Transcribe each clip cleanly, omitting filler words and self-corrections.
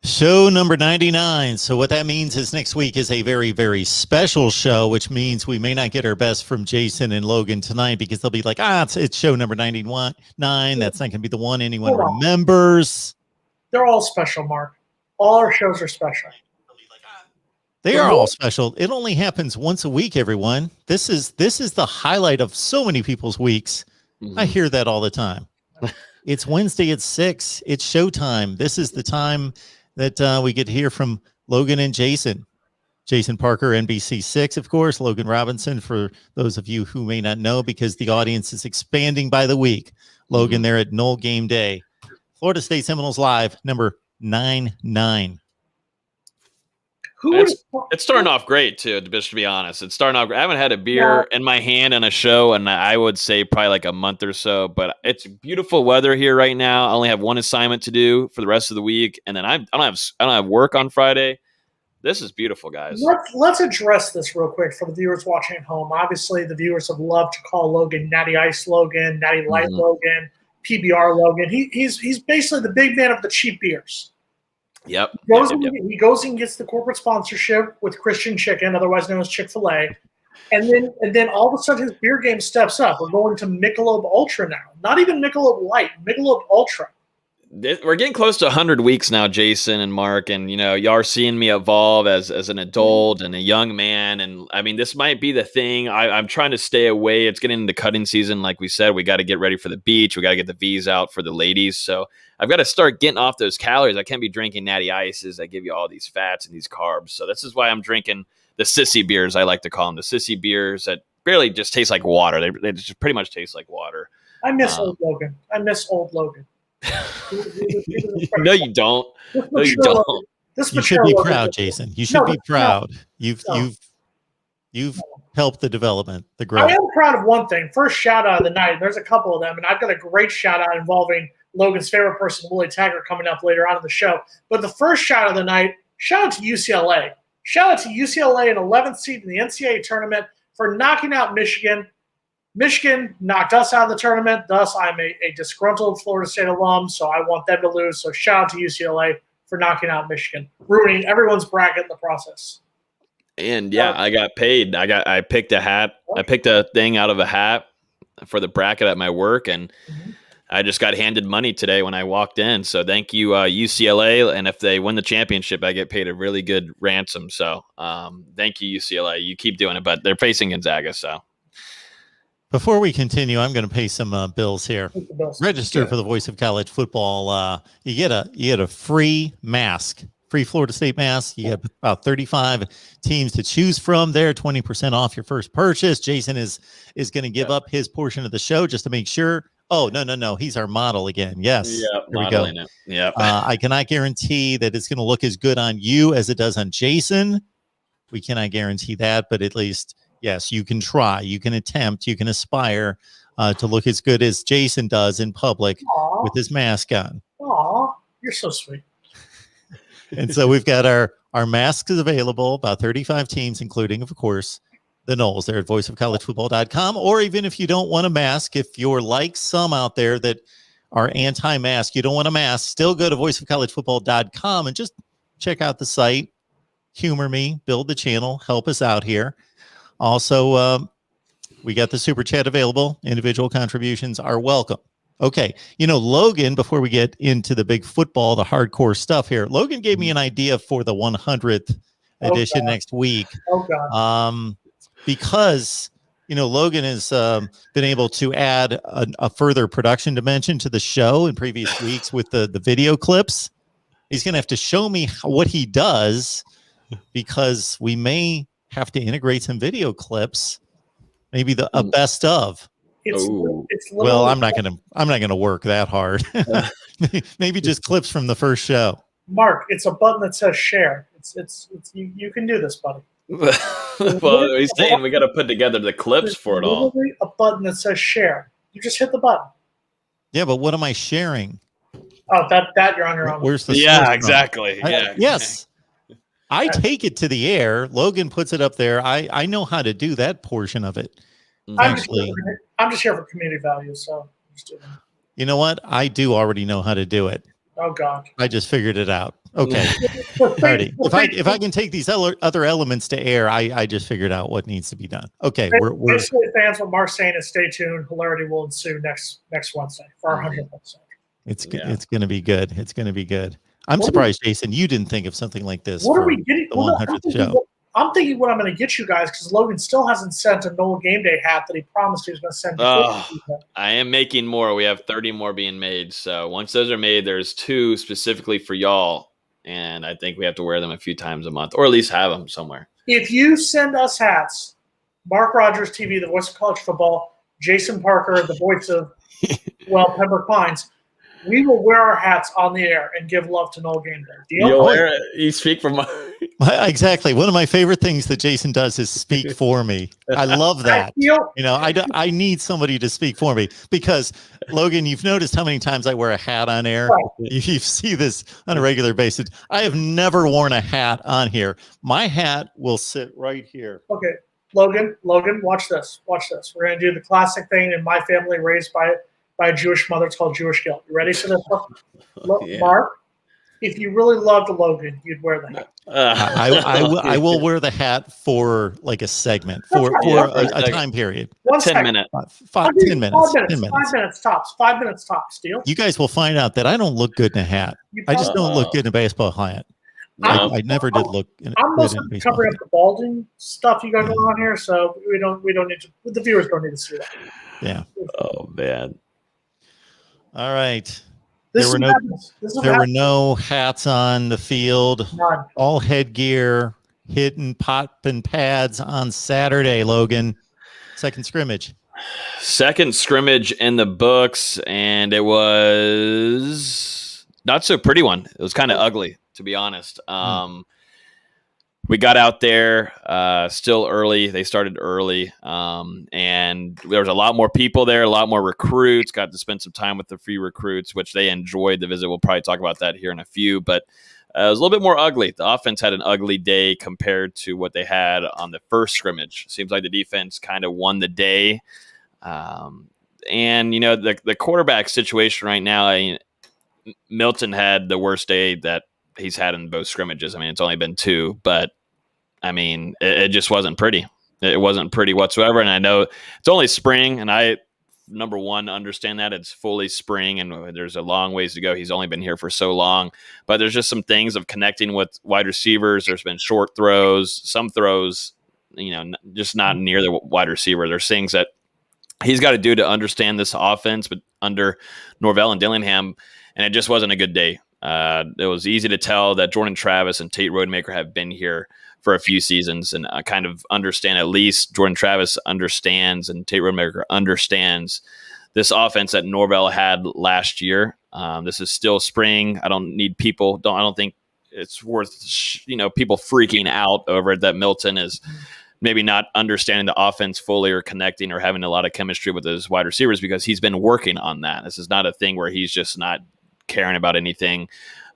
Show number 99. So what that means is next week is a very, very special show, which means we may not get our best from Jason and Logan tonight because they'll be like, it's show number 91. That's not going to be the one anyone remembers. They're all special, Mark. All our shows are special. They are all special. It only happens once a week, everyone. This is the highlight of so many people's weeks. Mm-hmm. I hear that all the time. It's Wednesday at 6. It's showtime. This is the time that we get to hear from Logan and Jason. Jason Parker, NBC6, of course. Logan Robinson, for those of you who may not know, because the audience is expanding by the week. Logan there at Knoll Game Day. Florida State Seminoles Live, number 99. It's starting off great, too, to be honest. It's starting off. I haven't had a beer in my hand in a show, and I would say probably like a month or so. But it's beautiful weather here right now. I only have one assignment to do for the rest of the week, and then I don't have work on Friday. This is beautiful, guys. Let's address this real quick for the viewers watching at home. Obviously, the viewers have loved to call Logan Natty Ice Logan, Natty Light Logan, PBR Logan. He's basically the big man of the cheap beers. Yep. He goes and gets the corporate sponsorship with Christian Chicken, otherwise known as Chick-fil-A. And then all of a sudden his beer game steps up. We're going to Michelob Ultra now. Not even Michelob Light, Michelob Ultra. We're getting close to 100 weeks now, Jason and Mark, and y'all are seeing me evolve as an adult and a young man. And I mean, this might be the thing. I'm trying to stay away. It's getting into cutting season, like we said. We got to get ready for the beach. We got to get the V's out for the ladies. So I've got to start getting off those calories. I can't be drinking natty ices that give you all these fats and these carbs. So this is why I'm drinking the sissy beers, I like to call them, the sissy beers that barely just taste like water. They just pretty much taste like water. I miss old Logan. No, you don't. No, you don't. You should be proud, Jason. You should be proud. You've helped the development, the growth. I am proud of one thing. First shout out of the night. There's a couple of them, and I've got a great shout out involving Logan's favorite person, Willie Taggart, coming up later on in the show. But the first shout out of the night, shout out to UCLA. Shout out to UCLA, an 11th seed in the NCAA tournament, for knocking out Michigan. Michigan knocked us out of the tournament. Thus, I'm a disgruntled Florida State alum, so I want them to lose. So shout out to UCLA for knocking out Michigan, ruining everyone's bracket in the process. And I got paid. I picked a hat. I picked a thing out of a hat for the bracket at my work, and I just got handed money today when I walked in. So thank you, UCLA. And if they win the championship, I get paid a really good ransom. So thank you, UCLA. You keep doing it, but they're facing Gonzaga, so. Before we continue, I'm going to pay some bills here. Register for the Voice of College Football. You get a free mask, free Florida State mask. You get about 35 teams to choose from there, 20% off your first purchase. Jason is going to give up his portion of the show just to make sure. Oh, no. He's our model again. Yes. Yeah, here we go. Yeah. I cannot guarantee that it's going to look as good on you as it does on Jason. We cannot guarantee that, but at least, yes, you can try, you can attempt, you can aspire to look as good as Jason does in public with his mask on. Aw, you're so sweet. And so we've got our masks available, about 35 teams, including, of course, the Noles. They're at voiceofcollegefootball.com. Or even if you don't want a mask, if you're like some out there that are anti-mask, you don't want a mask, still go to voiceofcollegefootball.com and just check out the site, humor me, build the channel, help us out here. Also, we got the super chat available. Individual contributions are welcome. Okay. Logan, before we get into the big football, the hardcore stuff here, Logan gave me an idea for the 100th edition next week. Oh, God. Because, Logan has been able to add a further production dimension to the show in previous weeks with the video clips. He's going to have to show me what he does, because we may have to integrate some video clips, maybe a best of. Well, I'm not gonna work that hard. Maybe just clips from the first show. Mark, it's a button that says share. It's you can do this, buddy. Well, he's saying we got to put together the clips for it all. A button that says share. You just hit the button. Yeah, but what am I sharing? Oh, that you're on your own. Where's the exactly. Yes. I take it to the air. Logan puts it up there. I know how to do that portion of it. I'm just here for community value. So I'm just doing it. You know what? I do already know how to do it. Oh God. I just figured it out. Okay. Well, Alrighty. thank- If I can take these other elements to air, I just figured out what needs to be done. Okay. We're basically, fans, what Mark's saying is stay tuned. Hilarity will ensue next Wednesday for our 100th episode. it's going to be good. It's going to be good. I'm What surprised, Jason, you didn't think of something like this. What are for we getting? the 100th show? I'm thinking what I'm going to get you guys because Logan still hasn't sent a Noel Game Day hat that he promised he was going to send. I am making more. We have 30 more being made. So once those are made, there's 2 specifically for y'all. And I think we have to wear them a few times a month or at least have them somewhere. If you send us hats, Mark Rogers TV, the voice of college football, Jason Parker, the voice of, Pembroke Pines, we will wear our hats on the air and give love to Noel Game Day. Deal? You speak for Exactly. One of my favorite things that Jason does is speak for me. I love that. I need somebody to speak for me because, Logan, you've noticed how many times I wear a hat on air. Right. You see this on a regular basis. I have never worn a hat on here. My hat will sit right here. Okay. Logan, watch this. Watch this. We're going to do the classic thing in my family raised by a Jewish mother. It's called Jewish guilt. You ready for this? Yeah. Mark, if you really loved Logan, you'd wear the hat. I will wear the hat for like a segment for a time period. 10 minutes. 10 minutes. 5 minutes tops. 5 minutes tops. Deal. You guys will find out that I don't look good in a hat. I just don't look good in a baseball hat. No. I never did look. I'm mostly covering up the balding stuff you got going on here, so we don't need to. The viewers don't need to see that. Yeah. Oh man. All right. There were no hats on the field. None. All headgear, hitting popping pads on Saturday, Logan. Second scrimmage in the books, and it was not so pretty one. It was kind of ugly, to be honest. We got out there still early. They started early, and there was a lot more people there, a lot more recruits. Got to spend some time with the free recruits, which they enjoyed the visit. We'll probably talk about that here in a few, but it was a little bit more ugly. The offense had an ugly day compared to what they had on the first scrimmage. Seems like the defense kind of won the day. And, the quarterback situation right now, Milton had the worst day that he's had in both scrimmages. It's only been 2, but it just wasn't pretty. It wasn't pretty whatsoever. And I know it's only spring, and I, number one, understand that it's fully spring and there's a long ways to go. He's only been here for so long, but there's just some things of connecting with wide receivers. There's been short throws, some throws, just not near the wide receiver. There's things that he's got to do to understand this offense, but under Norvell and Dillingham, and it just wasn't a good day. It was easy to tell that Jordan Travis and Tate Rodemaker have been here for a few seasons, and I kind of understand, at least Jordan Travis understands and Tate Rodemaker understands this offense that Norvell had last year. This is still spring. I don't need people. I don't think it's worth people freaking out over it that Milton is maybe not understanding the offense fully or connecting or having a lot of chemistry with his wide receivers, because he's been working on that. This is not a thing where he's just not caring about anything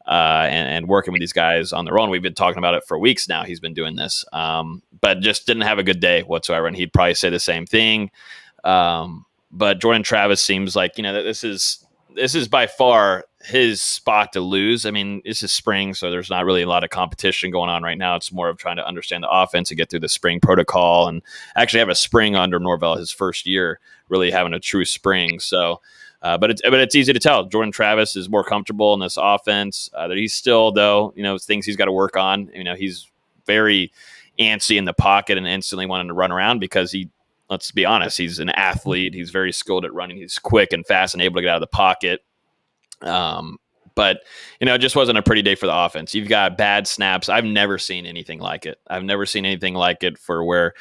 and working with these guys on their own. We've been talking about it for weeks now. He's been doing this, but just didn't have a good day whatsoever. And he'd probably say the same thing. But Jordan Travis seems like, that this is by far his spot to lose. This is spring, so there's not really a lot of competition going on right now. It's more of trying to understand the offense and get through the spring protocol and actually have a spring under Norvell his first year, really having a true spring. So, but it's easy to tell. Jordan Travis is more comfortable in this offense. He's still, though, things he's got to work on. He's very antsy in the pocket and instantly wanting to run around because let's be honest, he's an athlete. He's very skilled at running. He's quick and fast and able to get out of the pocket. But it just wasn't a pretty day for the offense. You've got bad snaps. I've never seen anything like it. For where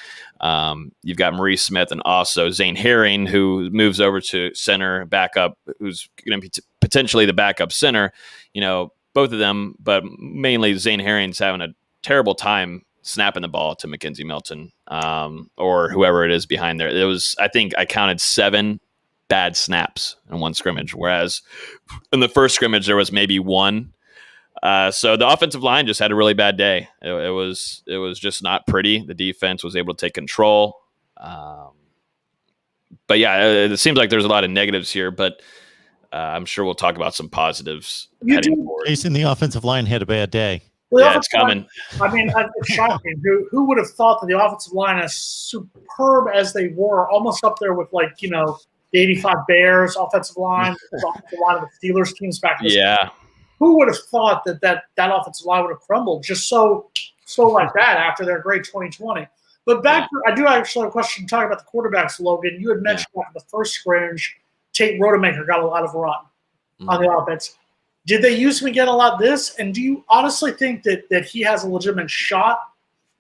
you've got Maurice Smith and also Zane Herring, who moves over to center backup, who's going to be potentially the backup center. Both of them, but mainly Zane Herring's having a terrible time snapping the ball to Mackenzie Milton or whoever it is behind there. I think I counted 7 bad snaps in one scrimmage, whereas in the first scrimmage there was maybe 1. So the offensive line just had a really bad day. It was just not pretty. The defense was able to take control. But yeah, it seems like there's a lot of negatives here, but I'm sure we'll talk about some positives You heading do. forward. Jason, the offensive line had a bad day. Well, Yeah, it's coming. I mean, it's shocking. Who would have thought that the offensive line, as superb as they were, almost up there with the 85 Bears offensive line, the offensive line of the Steelers teams back in the Yeah. Who would have thought that offensive line would have crumbled just so like that after their great 2020? But I do actually have a question talking about the quarterbacks, Logan. You had mentioned after the first scrimmage, Tate Rodemaker got a lot of run on the offense. Did they use him again a lot this? And do you honestly think that he has a legitimate shot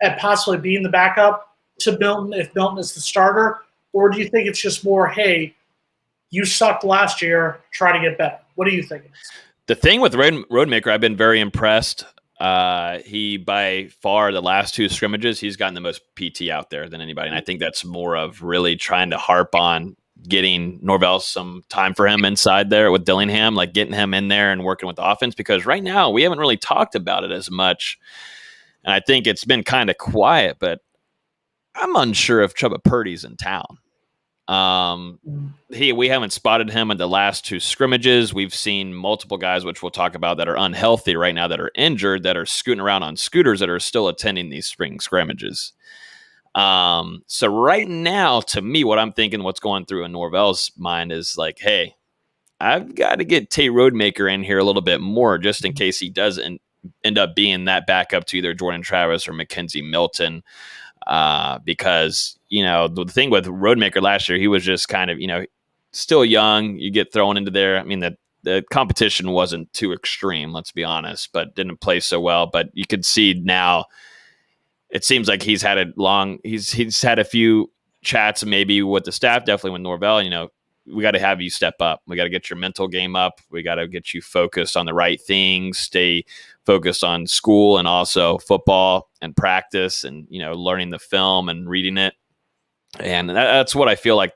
at possibly being the backup to Milton if Milton is the starter? Or do you think it's just more, hey, you sucked last year, try to get better? What do you think? The thing with Rodemaker, I've been very impressed. He, by far, the last 2 scrimmages, he's gotten the most PT out there than anybody. And I think that's more of really trying to harp on getting Norvell some time for him inside there with Dillingham, like getting him in there and working with the offense, because right now we haven't really talked about it as much. And I think it's been kind of quiet, but I'm unsure if Chubba Purdy's in town. We haven't spotted him in the last 2 scrimmages. We've seen multiple guys, which we'll talk about, that are unhealthy right now, that are injured, that are scooting around on scooters, that are still attending these spring scrimmages. So right now, to me, what I'm thinking, what's going through in Norvell's mind is like, hey, I've got to get Tate Rodemaker in here a little bit more, just in case he doesn't end up being that backup to either Jordan Travis or Mackenzie Milton. Because, the thing with Rodemaker last year, he was just kind of, still young. You get thrown into there. I mean, the competition wasn't too extreme, let's be honest, but didn't play so well. But you could see now, it seems like he's had he's had a few chats maybe with the staff, definitely with Norvell. We got to have you step up. We got to get your mental game up. We got to get you focused on the right things, stay focused on school and also football and practice and, learning the film and reading it. And that's what I feel like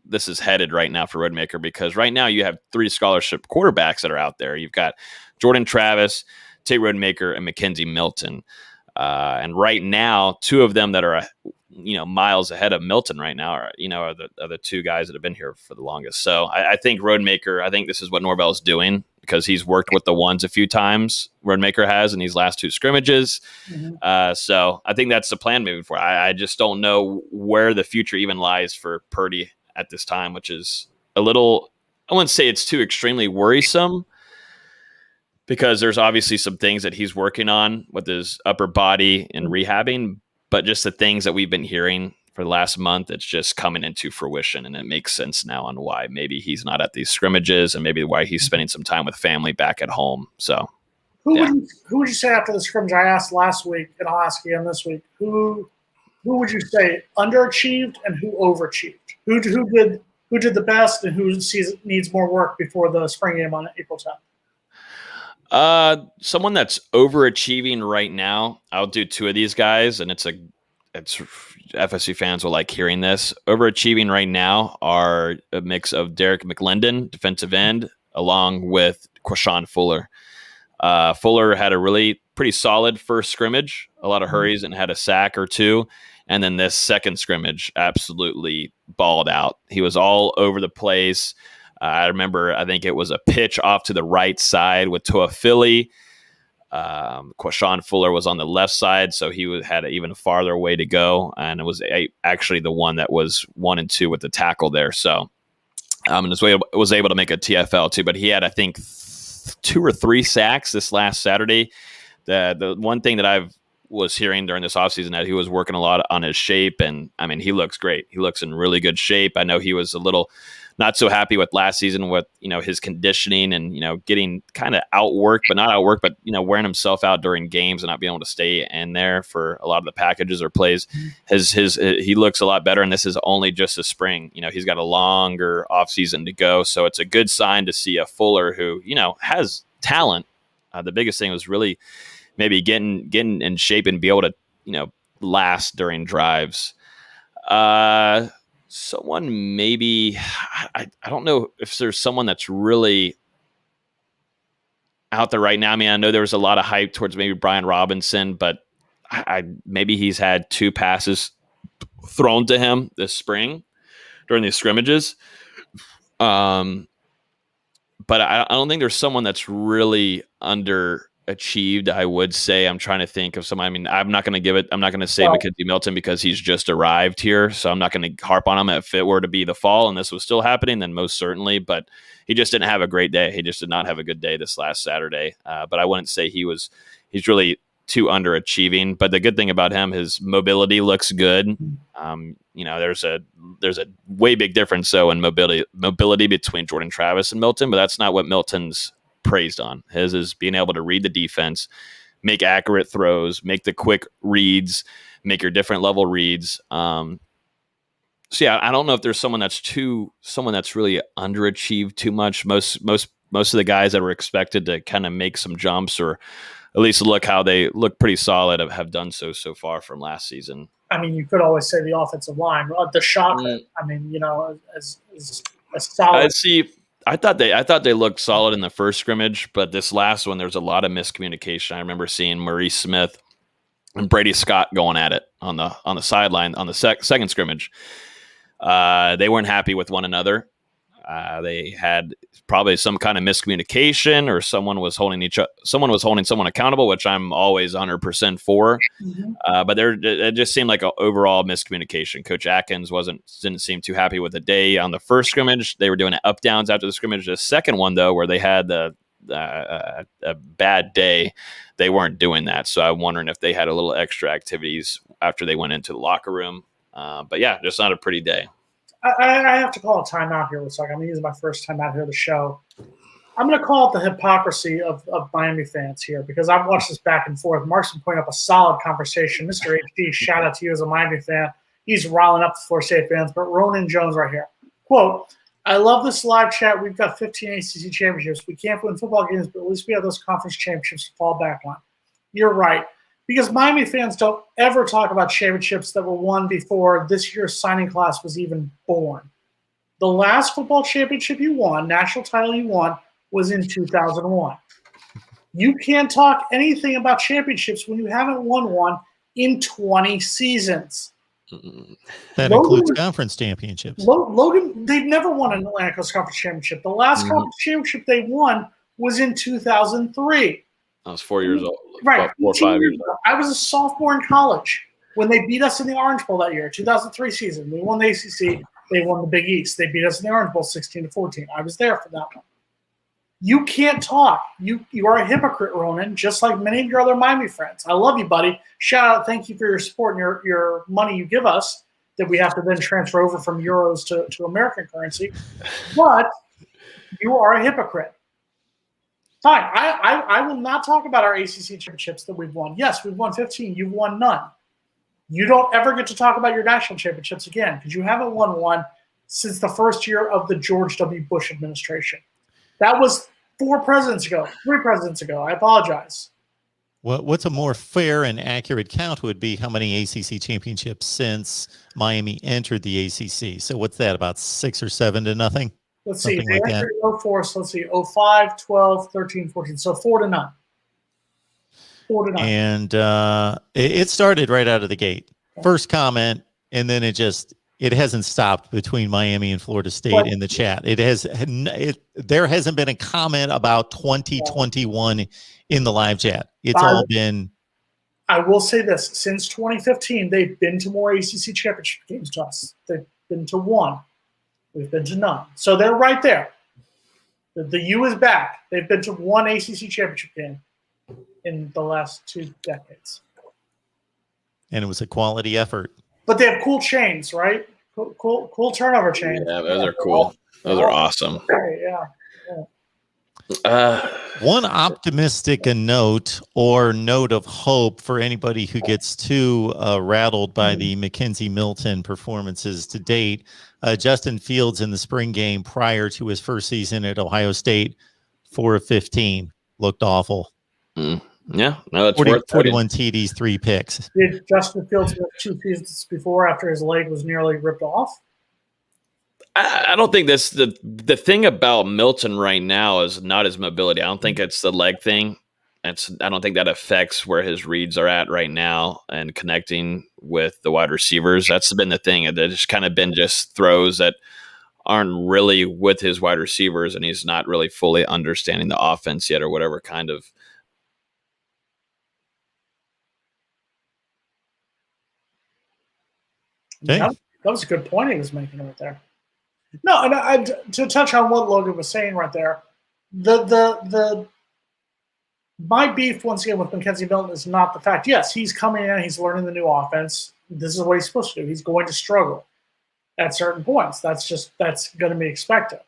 this is headed right now for Rodemaker, because right now you have 3 scholarship quarterbacks that are out there. You've got Jordan Travis, Tate Rodemaker, and Mackenzie Milton. And right now, 2 of them that are, miles ahead of Milton right now are the 2 guys that have been here for the longest. So I think Rodemaker, I think this is what Norvell's doing, because he's worked with the ones a few times, Rodemaker has, in these last 2 scrimmages. Mm-hmm. So I think that's the plan moving forward. I just don't know where the future even lies for Purdy at this time, which is a little, I wouldn't say it's too extremely worrisome, because there's obviously some things that he's working on with his upper body and rehabbing, but just the things that we've been hearing for the last month, it's just coming into fruition, and it makes sense now on why maybe he's not at these scrimmages and maybe why he's spending some time with family back at home. So who would you say after the scrimmage? I asked last week, and I'll ask again this week, who would you say underachieved and who overachieved? Who did the best and who needs more work before the spring game on April 10th? Someone that's overachieving right now, I'll do 2 of these guys, and it's FSU fans will like hearing this. Overachieving right now are a mix of Derek McLendon, defensive end, along with Quashawn Fuller. Fuller had a really pretty solid first scrimmage, a lot of hurries, and had a sack or 2. And then this second scrimmage absolutely balled out. He was all over the place. I remember, I think it was a pitch off to the right side with Toa Philly. Quashawn Fuller was on the left side, so he had an even farther way to go, and it was actually the one that was 1 and 2 with the tackle there. So, and was able to make a TFL too. But he had, I think, 2 or 3 sacks this last Saturday. The one thing that I've was hearing during this offseason that he was working a lot on his shape, and I mean, he looks great. He looks in really good shape. I know he was a little not so happy with last season with, his conditioning and, getting kind of outworked, but not outworked, but, wearing himself out during games and not being able to stay in there for a lot of the packages or plays. He looks a lot better, and this is only just a spring. He's got a longer offseason to go. So it's a good sign to see a Fuller who, has talent. The biggest thing was really maybe getting in shape and be able to, last during drives. Someone maybe, I don't know if there's someone that's really out there right now. I mean, I know there was a lot of hype towards maybe Brian Robinson, but maybe he's had 2 passes thrown to him this spring during these scrimmages. But But I don't think there's someone that's really underachieved. I would say. I'm trying to think of someone. I mean, I'm not going to say Mackenzie Milton because he's just arrived here. So I'm not going to harp on him. If it were to be the fall and this was still happening, then most certainly. But he just didn't have a great day. He just did not have a good day this last Saturday. But I wouldn't say he's really too underachieving. But the good thing about him, his mobility looks good. There's a way big difference in mobility between Jordan Travis and Milton, but that's not what Milton's praised on. His is being able to read the defense, make accurate throws, make the quick reads, make your different level reads. I don't know if there's someone that's really underachieved too much. Most of the guys that were expected to kind of make some jumps or at least look how they look pretty solid have done so far from last season. I mean, you could always say the offensive line, the shot. I mean, as solid. I thought they looked solid in the first scrimmage, but this last one, there's a lot of miscommunication. I remember seeing Maurice Smith and Brady Scott going at it on the sideline on the second scrimmage. They weren't happy with one another. They had probably some kind of miscommunication, or someone was holding someone accountable, which I'm always 100% for. But it just seemed like an overall miscommunication. Coach Atkins didn't seem too happy with the day on the first scrimmage. They were doing up downs after the scrimmage. The second one, though, where they had a bad day, they weren't doing that. So I'm wondering if they had a little extra activities after they went into the locker room. But yeah, just not a pretty day. I have to call a timeout here. Looks like I'm going to use my first time out here of the show. I'm going to call it the hypocrisy of Miami fans here, because I've watched this back and forth. Mark's been pointing up a solid conversation. Mr. HD, shout out to you as a Miami fan. He's riling up the Florida State fans. But Ronan Jones right here. Quote, I love this live chat. We've got 15 ACC championships. We can't win football games, but at least we have those conference championships to fall back on. You're right. Because Miami fans don't ever talk about championships that were won before this year's signing class was even born. The last football championship you won, national title you won, was in 2001. You can't talk anything about championships when you haven't won one in 20 seasons. That includes conference championships. Logan, they've never won an Atlantic Coast Conference championship. The last conference championship they won was in 2003. I was 4 years old. Right. 4 or 5 years old. I was a sophomore in college when they beat us in the Orange Bowl that year, 2003 season. We won the ACC. They won the Big East. They beat us in the Orange Bowl 16-14. I was there for that one. You can't talk. You are a hypocrite, Ronan, just like many of your other Miami friends. I love you, buddy. Shout out. Thank you for your support and your money you give us that we have to then transfer over from euros to American currency. But you are a hypocrite. Fine. I will not talk about our ACC championships that we've won. Yes, we've won 15. You've won none. You don't ever get to talk about your national championships again because you haven't won one since the first year of the George W. Bush administration. That was 3 presidents ago. I apologize. What's a more fair and accurate count would be how many ACC championships since Miami entered the ACC. So what's that, about 6 or 7 to nothing? Let's see. Something like that. 04, so let's see. 05, 12, 13, 14. So 4 to none. 4 to none. And it started right out of the gate. First comment, and then it hasn't stopped between Miami and Florida State in the chat. There hasn't been a comment about 2021 in the live chat. It's all been. I will say this: since 2015, they've been to more ACC championship games to us. They've been to 1. We've been to none. So they're right there. The U is back. They've been to 1 ACC championship game in the last 2 decades. And it was a quality effort. But they have cool chains, right? Cool turnover chains. Yeah, those are cool. Those are awesome. Yeah. One optimistic note of hope for anybody who gets too rattled by the Mackenzie Milton performances to date. Justin Fields in the spring game prior to his first season at Ohio State, 4 of 15, looked awful. Yeah, no, it's 41 TDs, 3 picks. Did Justin Fields miss 2 seasons before after his leg was nearly ripped off? I don't think that's the thing about Milton right now is not his mobility. I don't think it's the leg thing. I don't think that affects where his reads are at right now and connecting with the wide receivers. That's been the thing. It's kind of been just throws that aren't really with his wide receivers, and he's not really fully understanding the offense yet, or whatever kind of. Okay. That was a good point he was making right there. No, and to touch on what Logan was saying right there, my beef once again with Mackenzie Milton is not the fact. Yes, he's coming in, he's learning the new offense. This is what he's supposed to do. He's going to struggle at certain points. That's going to be expected.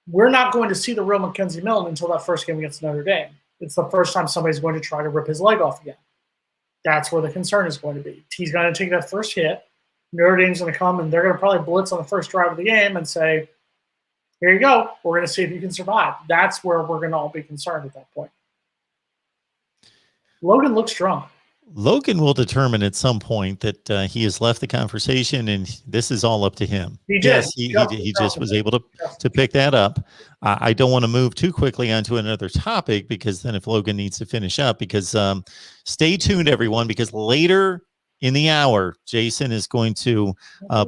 We're not going to see the real Mackenzie Milton until that first game against Notre Dame. It's the first time somebody's going to try to rip his leg off again. That's where the concern is going to be. He's going to take that first hit. Notre Dame's going to come, and they're going to probably blitz on the first drive of the game and say, here you go. We're going to see if you can survive. That's where we're going to all be concerned at that point. Logan looks drunk. Logan will determine at some point that he has left the conversation, and this is all up to him. He did. Yes, he just was able to pick that up. I don't want to move too quickly onto another topic, because then if Logan needs to finish up, because stay tuned, everyone, because later in the hour, Jason is going to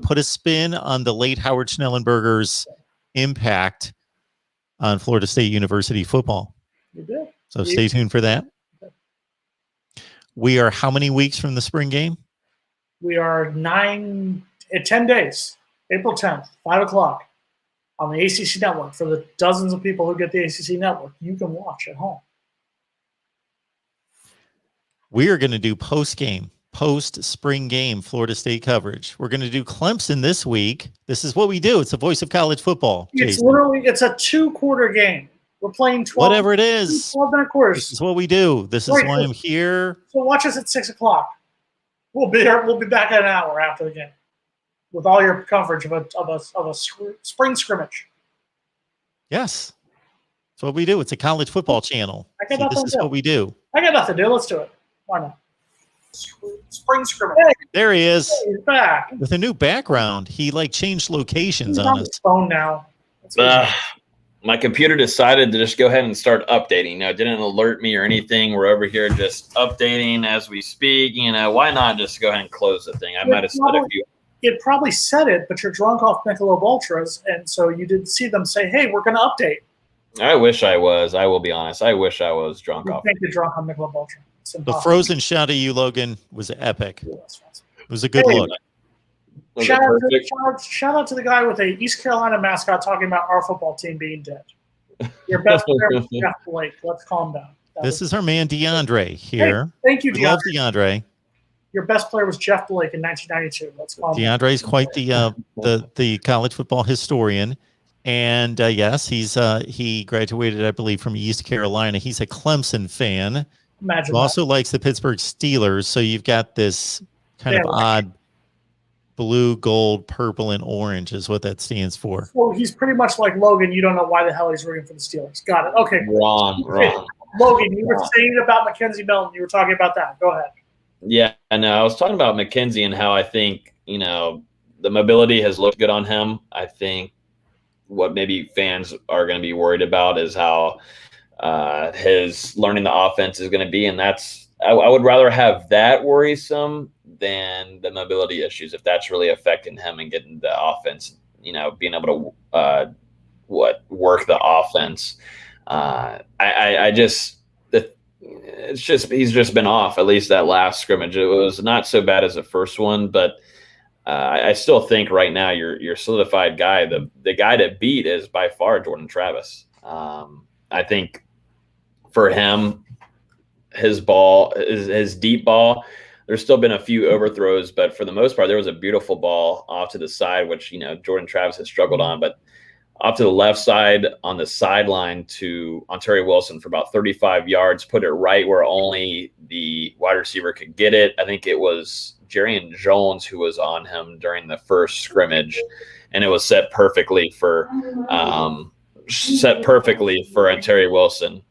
put a spin on the late Howard Schnellenberger's impact on Florida State University football. You did. So stay tuned for that. We are how many weeks from the spring game? We are 10 days, April 10th, 5 o'clock on the ACC network. For the dozens of people who get the ACC network, you can watch at home. We are going to do post-spring game Florida State coverage. We're going to do Clemson this week. This is what we do. It's the voice of college football. It's Jason. literally, it's a 2-quarter game. We're playing 12. Whatever it is. 12-minute quarters. This is what we do. This is why I'm here. So watch us at 6 o'clock. We'll be here. We'll be back in an hour after the game with all your coverage of a spring scrimmage. Yes. That's what we do. It's a college football channel. So this is what we do. I got nothing to do. Let's do it. Why not? Spring scrimmage. Hey, there he is. Hey, he's back. With a new background. He changed locations He's on on us. his phone now. My computer decided to just go ahead and start updating. It didn't alert me or anything. We're over here just updating as we speak. Why not just go ahead and close the thing? I might have said a few. It probably said it, but you're drunk off Michelob Ultras, and so you didn't see them say, hey, we're going to update. I wish I was. I will be honest. I wish I was drunk off. I think you're drunk on Michelob Ultra. The frozen shot of you, Logan, was epic. It was a good look. Shout out to the guy with a East Carolina mascot talking about our football team being dead. Your best player was Jeff Blake. Let's calm down. This is our man DeAndre here. Hey, thank you, DeAndre. We love DeAndre. Your best player was Jeff Blake in 1992. Let's calm down. DeAndre is quite the college football historian. And yes, he graduated, I believe, from East Carolina. He's a Clemson fan. Imagine he also likes the Pittsburgh Steelers. So you've got this kind of odd blue, gold, purple, and orange is what that stands for. Well, he's pretty much like Logan. You don't know why the hell he's rooting for the Steelers. Got it. Okay. Wrong. Logan, you were saying about Mackenzie Milton. You were talking about that. Go ahead. Yeah, I know. I was talking about Mackenzie and how I think, the mobility has looked good on him. I think what maybe fans are going to be worried about is how his learning the offense is going to be. And I would rather have that worrisome than the mobility issues, if that's really affecting him and getting the offense, being able to work the offense. He's just been off, at least that last scrimmage. It was not so bad as the first one, but I still think right now your solidified guy, the guy to beat is by far Jordan Travis. I think for him, his deep ball, there's still been a few overthrows, but for the most part, there was a beautiful ball off to the side, which, Jordan Travis has struggled on, but off to the left side on the sideline to Ontario Wilson for about 35 yards, put it right where only the wide receiver could get it. I think it was Jarian Jones who was on him during the first scrimmage, and it was set perfectly for Ontario Wilson.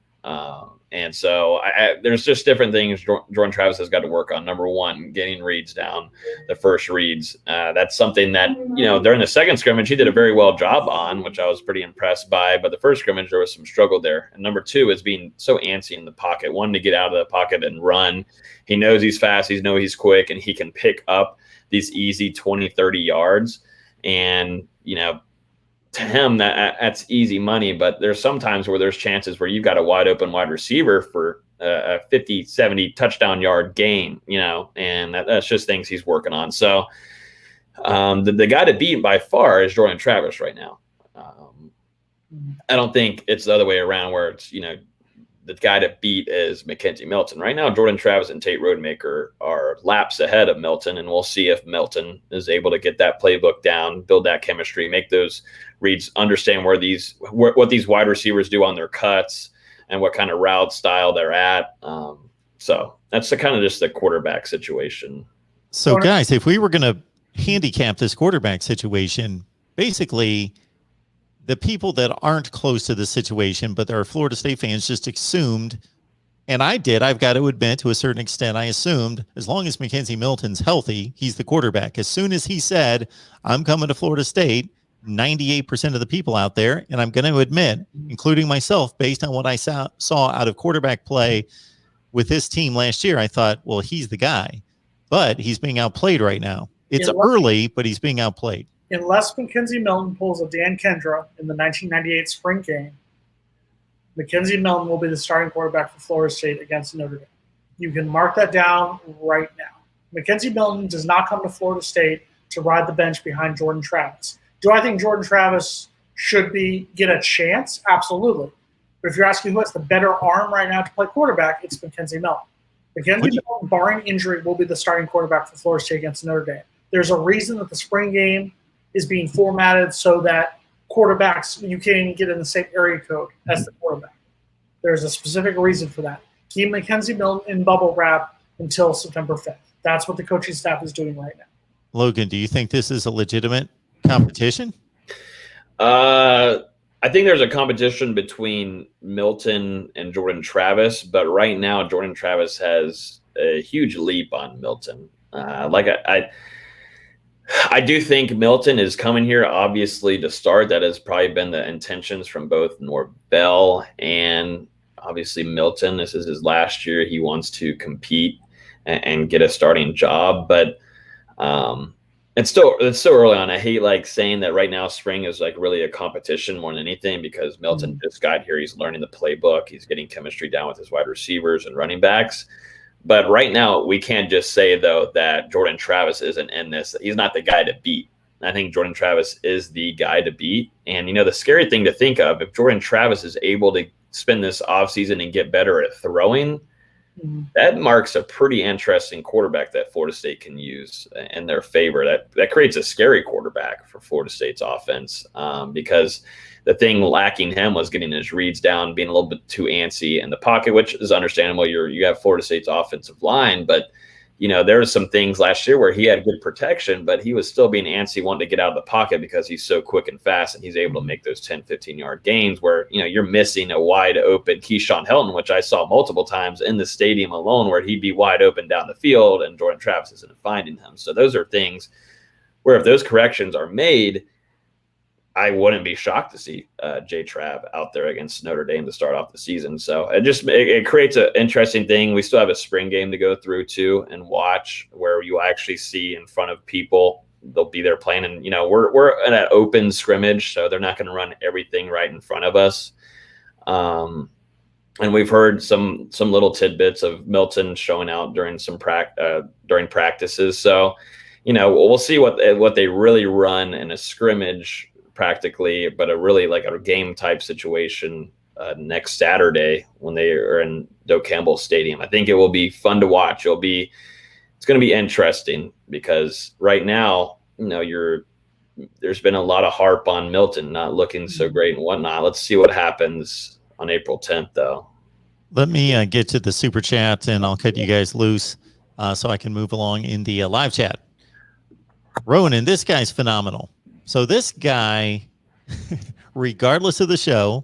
And so there's just different things Jordan Travis has got to work on. Number one, getting reads down, the first reads. That's something that, during the second scrimmage, he did a very well job on, which I was pretty impressed by. But the first scrimmage, there was some struggle there. And number two is being so antsy in the pocket, wanting to get out of the pocket and run. He knows he's fast, he's quick, and he can pick up these easy 20, 30 yards. And, to him, that's easy money. But there's sometimes where there's chances where you've got a wide open wide receiver for a 50, 70 touchdown yard game, and that's just things he's working on. So the guy to beat by far is Jordan Travis right now. I don't think it's the other way around where it's, the guy to beat is Mackenzie Milton. Right now, Jordan Travis and Tate Rodemaker are laps ahead of Milton, and we'll see if Milton is able to get that playbook down, build that chemistry, make those reads, understand what these wide receivers do on their cuts and what kind of route style they're at. So that's kind of just the quarterback situation. So, guys, if we were going to handicap this quarterback situation, basically – the people that aren't close to the situation, but there are Florida State fans, just assumed, and I've got to admit to a certain extent, I assumed as long as Mackenzie Milton's healthy, he's the quarterback. As soon as he said, I'm coming to Florida State, 98% of the people out there, and I'm going to admit, including myself, based on what I saw out of quarterback play with this team last year, I thought, well, he's the guy. But he's being outplayed right now. It's early, but he's being outplayed. Unless Mackenzie Milton pulls a Dan Kendra in the 1998 spring game, Mackenzie Milton will be the starting quarterback for Florida State against Notre Dame. You can mark that down right now. Mackenzie Milton does not come to Florida State to ride the bench behind Jordan Travis. Do I think Jordan Travis should get a chance? Absolutely. But if you're asking who has the better arm right now to play quarterback, it's Mackenzie Milton. Mackenzie Milton, barring injury, will be the starting quarterback for Florida State against Notre Dame. There's a reason that the spring game is being formatted so that quarterbacks, you can't even get in the same area code as the quarterback. There's a specific reason for that. Keep Mackenzie Milton in bubble wrap until September 5th. That's what the coaching staff is doing right now. Logan, do you think this is a legitimate competition? I think there's a competition between Milton and Jordan Travis, but right now Jordan Travis has a huge leap on Milton. I do think Milton is coming here, obviously, to start. That has probably been the intentions from both Norvell and obviously Milton. This is his last year. He wants to compete and get a starting job, but it's still early on. I hate saying that right now spring is really a competition more than anything because Milton just got here. He's learning the playbook. He's getting chemistry down with his wide receivers and running backs. But right now, we can't just say, though, that Jordan Travis isn't in this. He's not the guy to beat. I think Jordan Travis is the guy to beat. And, the scary thing to think of, if Jordan Travis is able to spend this offseason and get better at throwing, that marks a pretty interesting quarterback that Florida State can use in their favor. That creates a scary quarterback for Florida State's offense because the thing lacking him was getting his reads down, being a little bit too antsy in the pocket, which is understandable. You have Florida State's offensive line, but there were some things last year where he had good protection, but he was still being antsy, wanting to get out of the pocket because he's so quick and fast, and he's able to make those 10, 15-yard gains where, you're missing a wide open Keyshawn Helton, which I saw multiple times in the stadium alone where he'd be wide open down the field and Jordan Travis isn't finding him. So those are things where if those corrections are made, I wouldn't be shocked to see Jay Trav out there against Notre Dame to start off the season. So it creates an interesting thing. We still have a spring game to go through too and watch where you actually see in front of people. They'll be there playing, and we're in an open scrimmage, so they're not going to run everything right in front of us. And we've heard some little tidbits of Milton showing out during during practices. So we'll see what they really run in a scrimmage practically, but a really a game type situation next Saturday when they are in Doe Campbell Stadium. I think it will be fun to watch. It's going to be interesting because right now, there's been a lot of harp on Milton not looking so great and whatnot. Let's see what happens on April 10th, though. Let me get to the super chat, and I'll cut you guys loose so I can move along in the live chat. Ronan, this guy's phenomenal. So this guy, regardless of the show,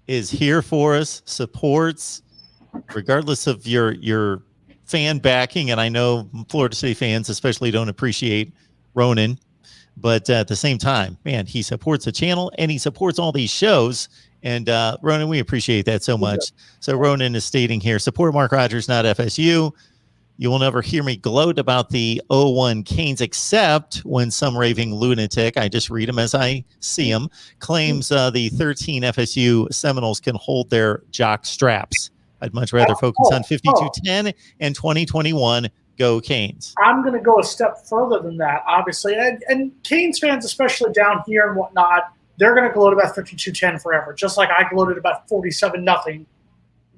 is here for us, supports, regardless of your fan backing. And I know Florida State fans especially don't appreciate Ronan, but at the same time, man, he supports the channel and he supports all these shows. And Ronan, we appreciate that so much. So Ronan is stating here, support Mark Rogers, not FSU. You will never hear me gloat about the 0-1 Canes, except when some raving lunatic, I just read them as I see them, claims the 13 FSU Seminoles can hold their jock straps. I'd much rather focus on 52-10 and 2021. Go Canes. I'm going to go a step further than that, obviously. And Canes fans, especially down here and whatnot, they're going to gloat about 52-10 forever, just like I gloated about 47-0.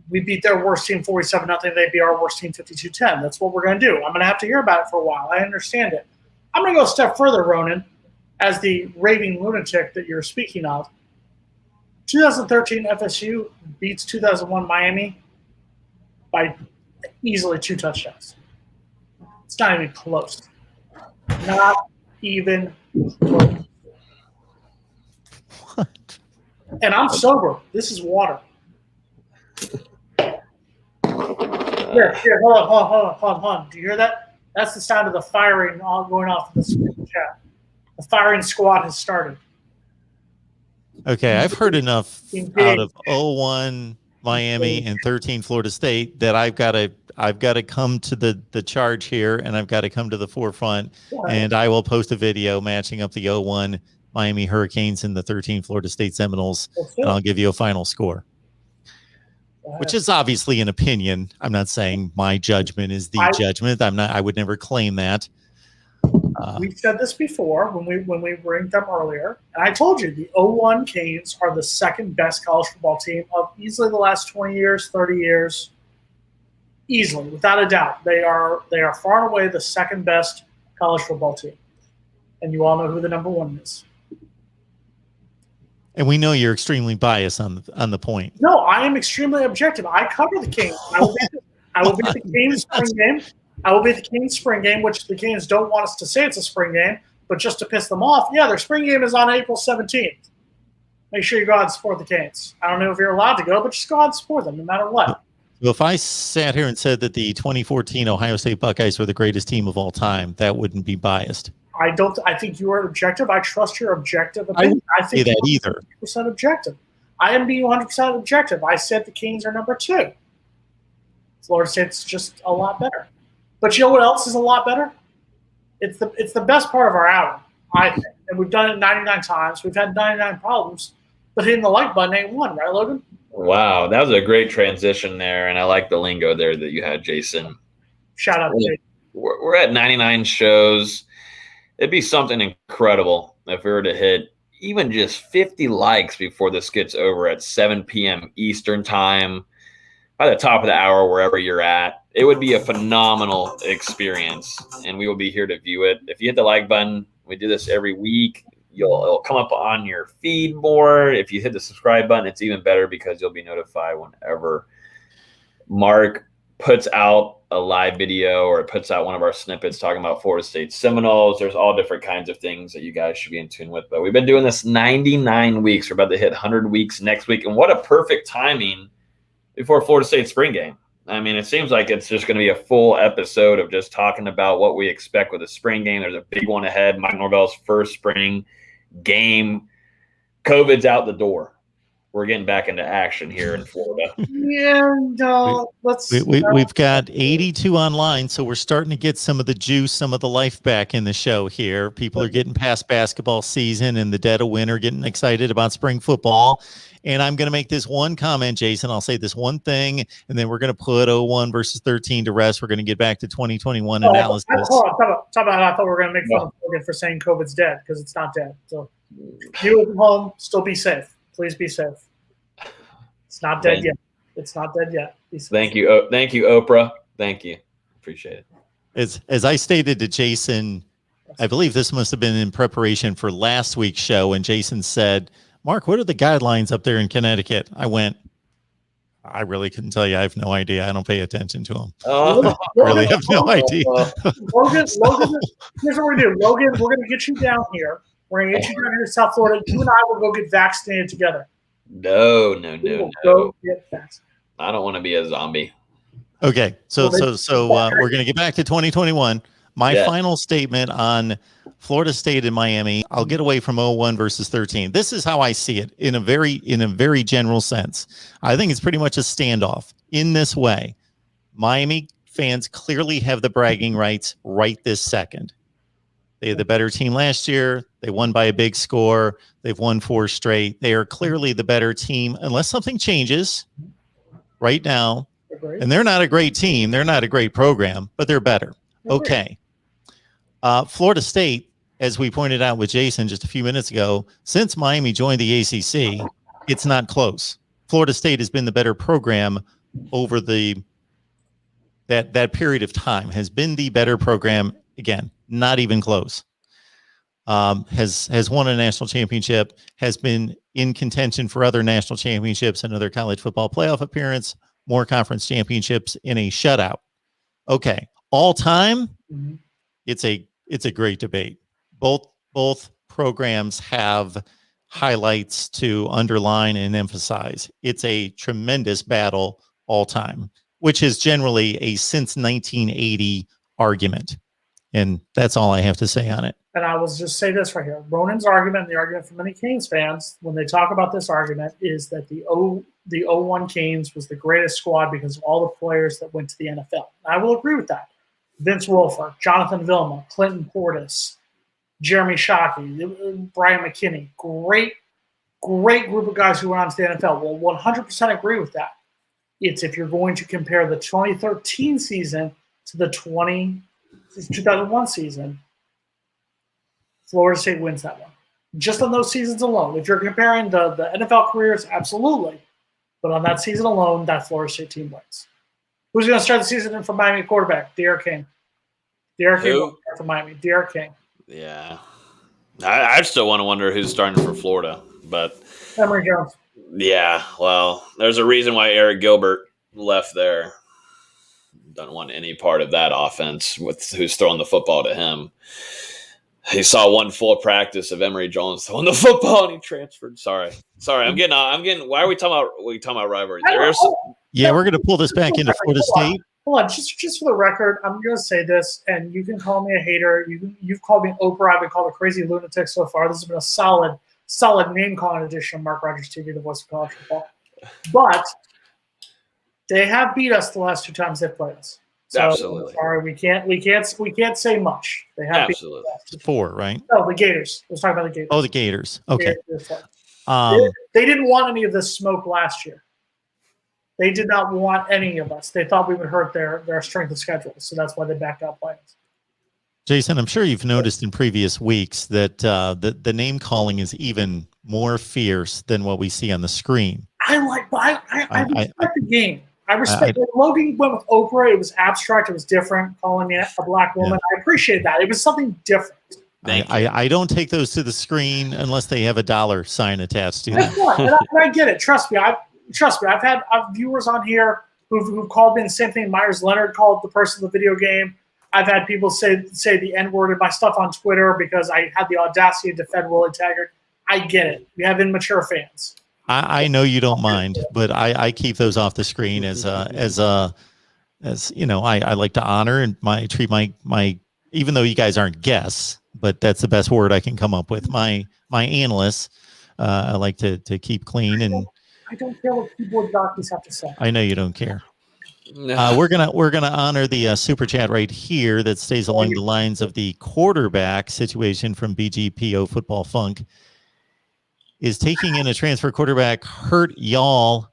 We beat their worst team 47-0. They beat our worst team 52-10. That's what we're going to do. I'm going to have to hear about it for a while. I understand it. I'm going to go a step further, Ronan, as the raving lunatic that you're speaking of. 2013 FSU beats 2001 Miami by easily 2 touchdowns. It's not even close. Not even close. What? And I'm sober. This is water. Here, hold on. Do you hear that? That's the sound of the firing all going off in the chat. The firing squad has started. Okay, I've heard enough out of 0-1 Miami and 13 Florida State that I've got to come to the charge here, and I've got to come to the forefront, and I will post a video matching up the 0-1 Miami Hurricanes and the 13 Florida State Seminoles, and I'll give you a final score. Which is obviously an opinion. I'm not saying my judgment is the judgment. I would never claim that. We've said this before when we ranked them earlier, and I told you the 0-1 Canes are the second best college football team of easily the last 20 years, 30 years, easily, without a doubt. They are far and away the second best college football team, and you all know who the number 1 is. And we know you're extremely biased on the point. No, I am extremely objective. I cover the Canes. I will be at the Canes spring game. I will be at the Canes spring game, which the Canes don't want us to say it's a spring game, but just to piss them off, yeah, their spring game is on April 17th. Make sure you go out and support the Canes. I don't know if you're allowed to go, but just go out and support them no matter what. So if I sat here and said that the 2014 Ohio State Buckeyes were the greatest team of all time, that wouldn't be biased. I think you are objective. I trust your objective opinion. I think that either. 100% objective. I am being 100% objective. I said the Canes are number 2. Florida State's just a lot better. But you know what else is a lot better? It's the best part of our outing, I think. And we've done it 99 times. We've had 99 problems. But hitting the like button ain't one, right, Logan? Wow, that was a great transition there, and I like the lingo there that you had, Jason. Shout out to Jason. We're at 99 shows. It'd be something incredible if we were to hit even just 50 likes before this gets over at 7 p.m. Eastern time, by the top of the hour, wherever you're at. It would be a phenomenal experience, and we will be here to view it. If you hit the like button, we do this every week. It'll come up on your feed more. If you hit the subscribe button, it's even better because you'll be notified whenever Mark puts out a live video or it puts out one of our snippets talking about Florida State Seminoles. There's all different kinds of things that you guys should be in tune with. But we've been doing this 99 weeks. We're about to hit 100 weeks next week. And what a perfect timing before Florida State spring game. I mean, it seems like it's just going to be a full episode of just talking about what we expect with the spring game. There's a big one ahead. Mike Norvell's first spring game. COVID's out the door. We're getting back into action here in Florida. Yeah, no, we've got 82 online, so we're starting to get some of the juice, some of the life back in the show here. People are getting past basketball season and the dead of winter, getting excited about spring football. And I'm going to make this one comment, Jason. I'll say this one thing, and then we're going to put 0-1 versus 13 to rest. We're going to get back to 2021 analysis. Hold on, talk about I thought we were going to make fun of Logan for saying COVID's dead, because it's not dead. So you at home, still be safe. Please be safe. It's not dead yet. It's not dead yet. Thank you. Thank you, Oprah. Thank you. Appreciate it. As I stated to Jason, I believe this must have been in preparation for last week's show, and Jason said, Mark, what are the guidelines up there in Connecticut? I went, I really couldn't tell you. I have no idea. I don't pay attention to them. I really have no idea. Logan, here's what we're doing. Logan, we're going to get you down here. We're going to get you down here to South Florida. You and I will go get vaccinated together. No. Go get vaccinated. I don't want to be a zombie. Okay, so we're going to get back to 2021. My final statement on Florida State and Miami, I'll get away from 0-1 versus 13. This is how I see it in a very general sense. I think it's pretty much a standoff in this way. Miami fans clearly have the bragging rights right this second. They had the better team last year. They won by a big score. They've won 4 straight. They are clearly the better team, unless something changes right now. And they're not a great team. They're not a great program, but they're better. Okay. Florida State, as we pointed out with Jason just a few minutes ago, since Miami joined the ACC, it's not close. Florida State has been the better program over that period of time, has been the better program. Again, not even close. Has won a national championship, has been in contention for other national championships, another college football playoff appearance, more conference championships in a shutout. Okay, all time, it's a great debate. Both programs have highlights to underline and emphasize. It's a tremendous battle all time, which is generally a since 1980 argument. And that's all I have to say on it. And I will just say this right here. Ronan's argument, and the argument for many Canes fans, when they talk about this argument, is that the 01 Canes was the greatest squad because of all the players that went to the NFL. I will agree with that. Vince Wilfork, Jonathan Vilma, Clinton Portis, Jeremy Shockey, Brian McKinney. Great group of guys who went on to the NFL. Well, 100% agree with that. It's if you're going to compare the 2013 season to the 2001 season, Florida State wins that one. Just on those seasons alone. If you're comparing the NFL careers, absolutely. But on that season alone, that Florida State team wins. Who's going to start the season from Miami quarterback? De'Aaron King. De'Aaron King from Miami. De'Aaron King. Yeah. I still want to wonder who's starting for Florida. But Emory Jones. Yeah, well, there's a reason why Eric Gilbert left there. Don't want any part of that offense with who's throwing the football to him. He saw one full practice of Emory Jones throwing the football and he transferred. Sorry. I'm getting. Why are we talking about rivalry? Yeah, we're going to pull this back into Florida State. Hold on, just for the record, I'm going to say this, and you can call me a hater. You've called me Oprah. I've been called a crazy lunatic so far. This has been a solid name-calling edition of Mark Rogers TV, the voice of college football. But they have beat us the last 2 times they've played us. So, absolutely. Sorry, we can't say much. They have absolutely. Beat us. 4, right? No, the Gators. Let's talk about the Gators. Oh, the Gators. Okay. They didn't want any of this smoke last year. They did not want any of us. They thought we would hurt their strength of schedule, so that's why they backed out playing. Jason, I'm sure you've noticed in previous weeks that the name calling is even more fierce than what we see on the screen. I respect the game. I respect it. Logan went with Oprah. It was abstract. It was different, calling me a black woman. Yeah. I appreciate that. It was something different. I don't take those to the screen unless they have a dollar sign attached to them. And I get it. Trust me. I've had viewers on here who've called me the same thing Myers Leonard called the person in the video game. I've had people say the N-word in my stuff on Twitter because I had the audacity to defend Willie Taggart. I get it. We have immature fans. I know you don't mind, but I keep those off the screen as you know, I like to honor and treat my even though you guys aren't guests, but that's the best word I can come up with. My analysts, I like to keep clean, and I don't care what keyboard jockeys have to say. I know you don't care. No. We're gonna honor the super chat right here that stays along the lines of the quarterback situation from BGPO Football Funk. Is taking in a transfer quarterback hurt y'all?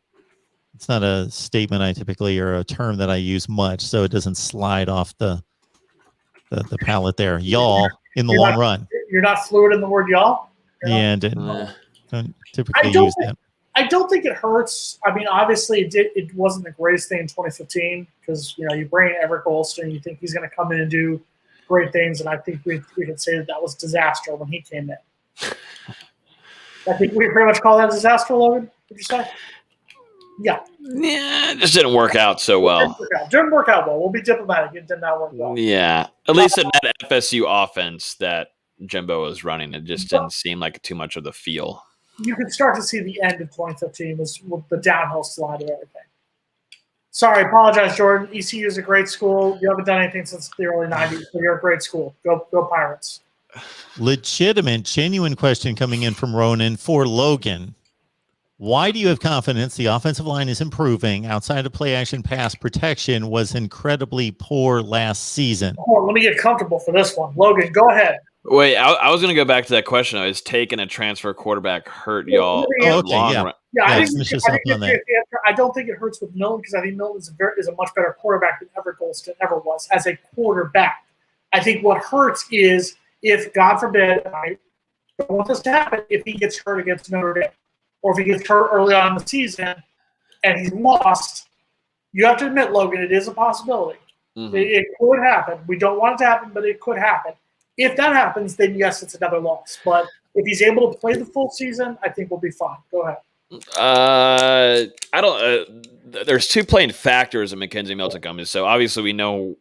It's not a statement I typically or a term that I use much, so it doesn't slide off the palate there. Y'all in the long run. You're not fluid in the word y'all? Yeah, don't typically use that. I don't think it hurts. I mean, obviously, it wasn't the greatest thing in 2015 because you bring in Everett Golston, you think he's going to come in and do great things, and I think we could say that was disaster when he came in. I think we pretty much call that a disaster, Logan. Would you say? Yeah. Yeah, it just didn't work out so well. Didn't work out well. We'll be diplomatic. It did not work well. Yeah, at least in that FSU offense that Jimbo was running, it just didn't seem like too much of the feel. You could start to see the end of 2015 was the downhill slide of everything. Sorry, apologize, Jordan. ECU is a great school. You haven't done anything since the early 90s, but you're a great school. Go Pirates. Legitimate, genuine question coming in from Ronan for Logan. Why do you have confidence the offensive line is improving outside of play action pass protection was incredibly poor last season? Hold on, let me get comfortable for this one. Logan, go ahead. Wait, I was going to go back to that question. Is taking a transfer quarterback hurt y'all? Oh, okay, long yeah. run? Yeah, Yeah, finish us up on that. I don't think it hurts with Milton because I think Milton is a much better quarterback than ever Golston ever was as a quarterback. I think what hurts is if, God forbid, I don't want this to happen, if he gets hurt against Notre Dame or if he gets hurt early on in the season and he's lost, you have to admit, Logan, it is a possibility. Mm-hmm. It could happen. We don't want it to happen, but it could happen. If that happens, then yes, it's another loss. But if he's able to play the full season, I think we'll be fine. Go ahead. I don't. There's two playing factors in McKenzie Milton coming. So obviously we know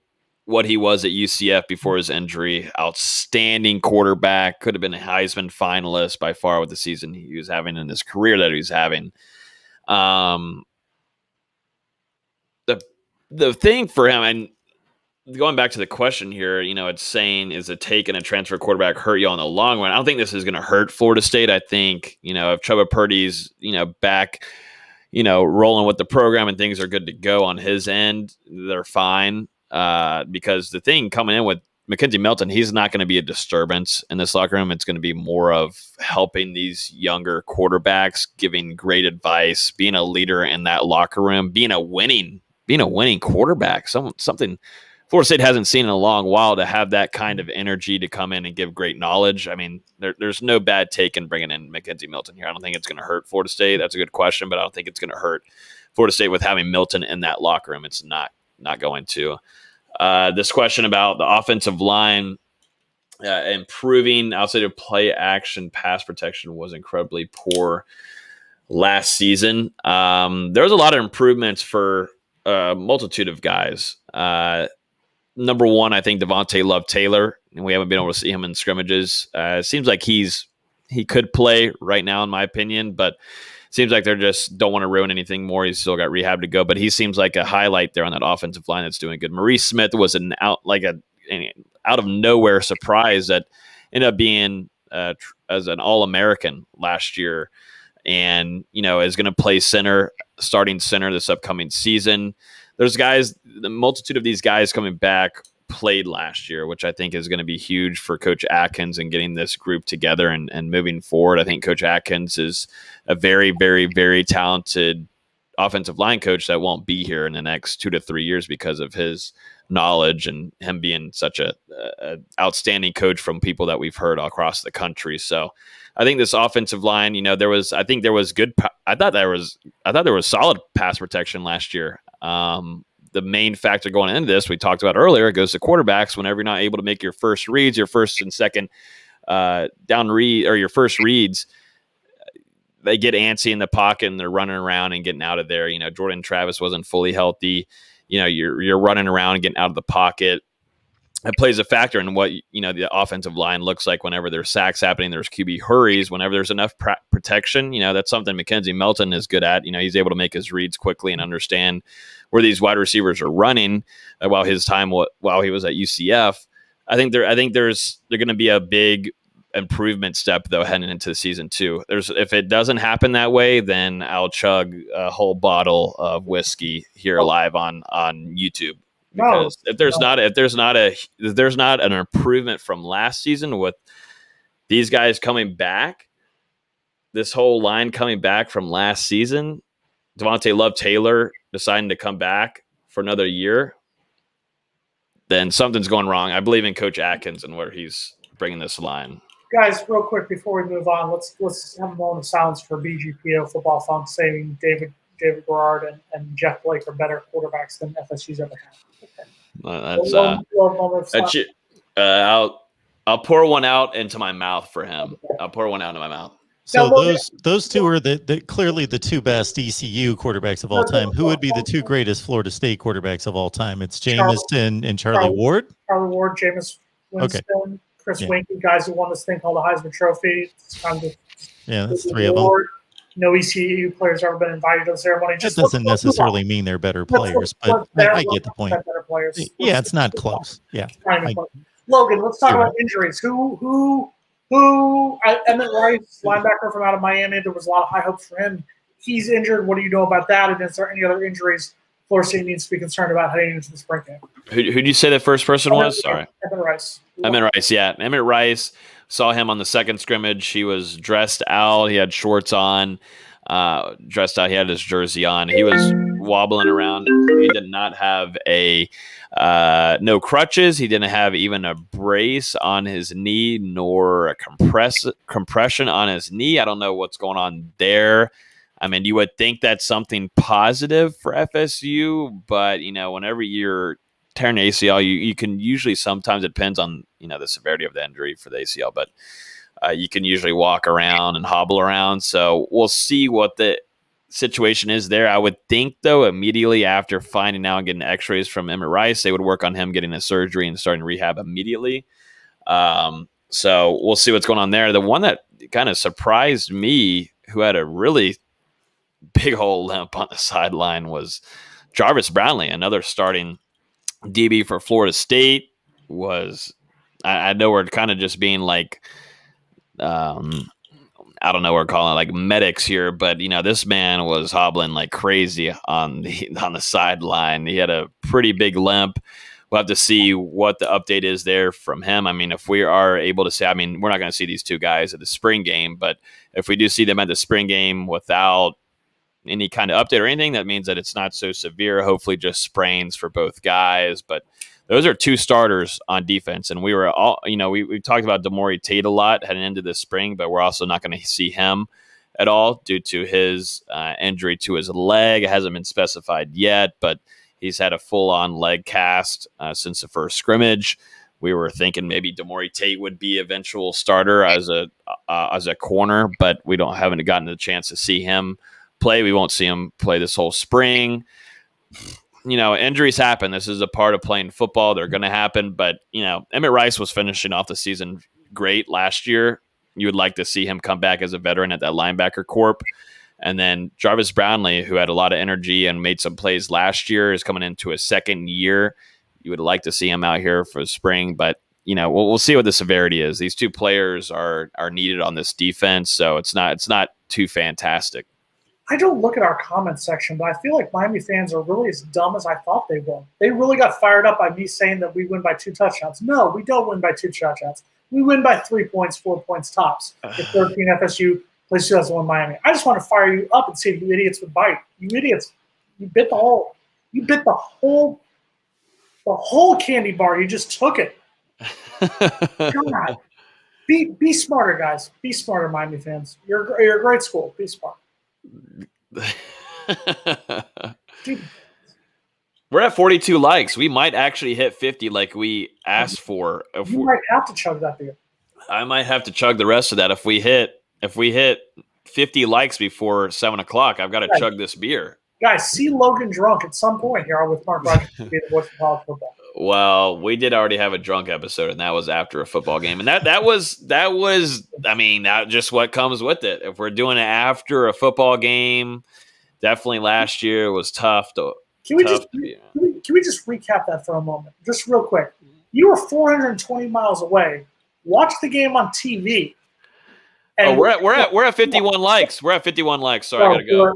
what he was at UCF before his injury. Outstanding quarterback, could have been a Heisman finalist by far with the season he was having in his career that he was having. The thing for him, and going back to the question here, it's saying, is it taking a transfer quarterback hurt you in the long run? I don't think this is going to hurt Florida State. I think, if Trevor Purdy's, back, rolling with the program and things are good to go on his end, they're fine. Because the thing coming in with McKenzie Milton, he's not going to be a disturbance in this locker room. It's going to be more of helping these younger quarterbacks, giving great advice, being a leader in that locker room, being a winning quarterback, something Florida State hasn't seen in a long while, to have that kind of energy to come in and give great knowledge. I mean, there's no bad take in bringing in McKenzie Milton here. I don't think it's going to hurt Florida State. That's a good question, but I don't think it's going to hurt Florida State with having Milton in that locker room. It's not going to. This question about the offensive line improving outside of play action pass protection was incredibly poor last season. There was a lot of improvements for a multitude of guys. Number one, I think Devontae Love-Taylor, and we haven't been able to see him in scrimmages. It seems like he could play right now, in my opinion, but it seems like they just don't want to ruin anything more. He's still got rehab to go, but he seems like a highlight there on that offensive line that's doing good. Maurice Smith was an out of nowhere surprise that ended up being as an All-American last year, and is going to play starting center this upcoming season. There's guys, the multitude of these guys coming back played last year, which I think is going to be huge for Coach Atkins and getting this group together and moving forward. I think Coach Atkins is a very, very, very talented offensive line coach that won't be here in the next 2 to 3 years because of his knowledge and him being such a outstanding coach from people that we've heard all across the country. So I think this offensive line, there was solid pass protection last year. The main factor going into this, we talked about earlier, it goes to quarterbacks. Whenever you're not able to make your first reads, your first and second down read, or your first reads, they get antsy in the pocket and they're running around and getting out of there. Jordan Travis wasn't fully healthy. You're running around and getting out of the pocket. It plays a factor in what the offensive line looks like whenever there's sacks happening, there's QB hurries, whenever there's enough protection. That's something McKenzie Milton is good at. He's able to make his reads quickly and understand where these wide receivers are running. While he was at UCF, I think there's going to be a big improvement step though heading into the season too. If it doesn't happen that way, then I'll chug a whole bottle of whiskey here live on YouTube. Because if there's not an improvement from last season with these guys coming back, this whole line coming back from last season, Devontae Love-Taylor deciding to come back for another year, then something's going wrong. I believe in Coach Atkins and where he's bringing this line. Guys, real quick before we move on, let's have a moment of silence for BGPO Football Funk saying David Garrard and Jeff Blake are better quarterbacks than FSU's ever had. I'll pour one out into my mouth for him. I'll pour one out into my mouth. So those two are clearly the two best ECU quarterbacks of all time. Who would be the two greatest Florida State quarterbacks of all time? It's Jameis and Charlie Ward. Charlie Ward, Jameis Winston, Chris Winkie, guys who won this thing called the Heisman Trophy. That's three of them. No ECU players ever been invited to the ceremony. That doesn't necessarily mean they're better players, but I get the point. Better players. Yeah, it's not close. Yeah. Logan, let's talk about injuries. Who? Emmett Rice, linebacker from out of Miami. There was a lot of high hopes for him. he's injured. What do you know about that? And is there any other injuries Florida State needs to be concerned about heading into the spring game? Who'd you say the first person was? Sorry. Emmett Rice. Emmett Rice, yeah. Emmett Rice, saw him on the second scrimmage. He was dressed out. He had shorts on, dressed out. He had his jersey on. He was wobbling around. He did not have no crutches. He didn't have even a brace on his knee, nor a compression on his knee. I don't know what's going on there. I mean, you would think that's something positive for FSU, but, whenever you're tearing ACL, you can usually, sometimes it depends on, the severity of the injury for the ACL, but you can usually walk around and hobble around. So we'll see what the situation is there. I would think, though, immediately after finding out and getting x-rays from Emmett Rice, they would work on him getting a surgery and starting rehab immediately. So we'll see what's going on there. The one that kind of surprised me, who had a really big old limp on the sideline, was Jarvis Brownlee, another starting DB for Florida State. I know we're kind of just being like, I don't know what we're calling it, like medics here, but this man was hobbling like crazy on the sideline. He had a pretty big limp. We'll have to see what the update is there from him. I mean, if we are able to say, we're not going to see these two guys at the spring game, but if we do see them at the spring game without any kind of update or anything, that means that it's not so severe. Hopefully just sprains for both guys. But those are two starters on defense. And we were all, we talked about Demore Tate a lot heading into this spring, but we're also not going to see him at all due to his injury to his leg. It hasn't been specified yet, but he's had a full-on leg cast since the first scrimmage. We were thinking maybe Demore Tate would be eventual starter as a corner, but we haven't gotten the chance to see him play. We won't see him play this whole spring. Injuries happen. This is a part of playing football. They're going to happen. But, Emmett Rice was finishing off the season great last year. You would like to see him come back as a veteran at that linebacker corp. And then Jarvis Brownlee, who had a lot of energy and made some plays last year, is coming into his second year. You would like to see him out here for spring. But, we'll see what the severity is. These two players are needed on this defense, so it's not too fantastic. I don't look at our comment section, but I feel like Miami fans are really as dumb as I thought they were. They really got fired up by me saying that we win by 2 touchdowns. No, we don't win by 2 touchdowns. We win by 3 points, 4 points tops. If 13 FSU plays 2001 Miami. I just want to fire you up and see if you idiots would bite. You idiots, you bit the whole candy bar. You just took it. God. Be smarter, guys. Be smarter, Miami fans. You're a great school. Be smart. We're at 42 likes. We might actually hit 50 like we asked for. You might have to chug that beer. I might have to chug the rest of that. If we hit 50 likes before 7 o'clock, I've got to chug this beer. Guys, see Logan drunk at some point here with Mark Rogers to be the voice of college football. Well, we did already have a drunk episode, and that was after a football game. And that was just what comes with it. If we're doing it after a football game, definitely last year was tough. Can we just recap that for a moment? Just real quick. You were 420 miles away. Watch the game on TV. And we're at 51 likes. We're at 51 likes. Sorry, I gotta go.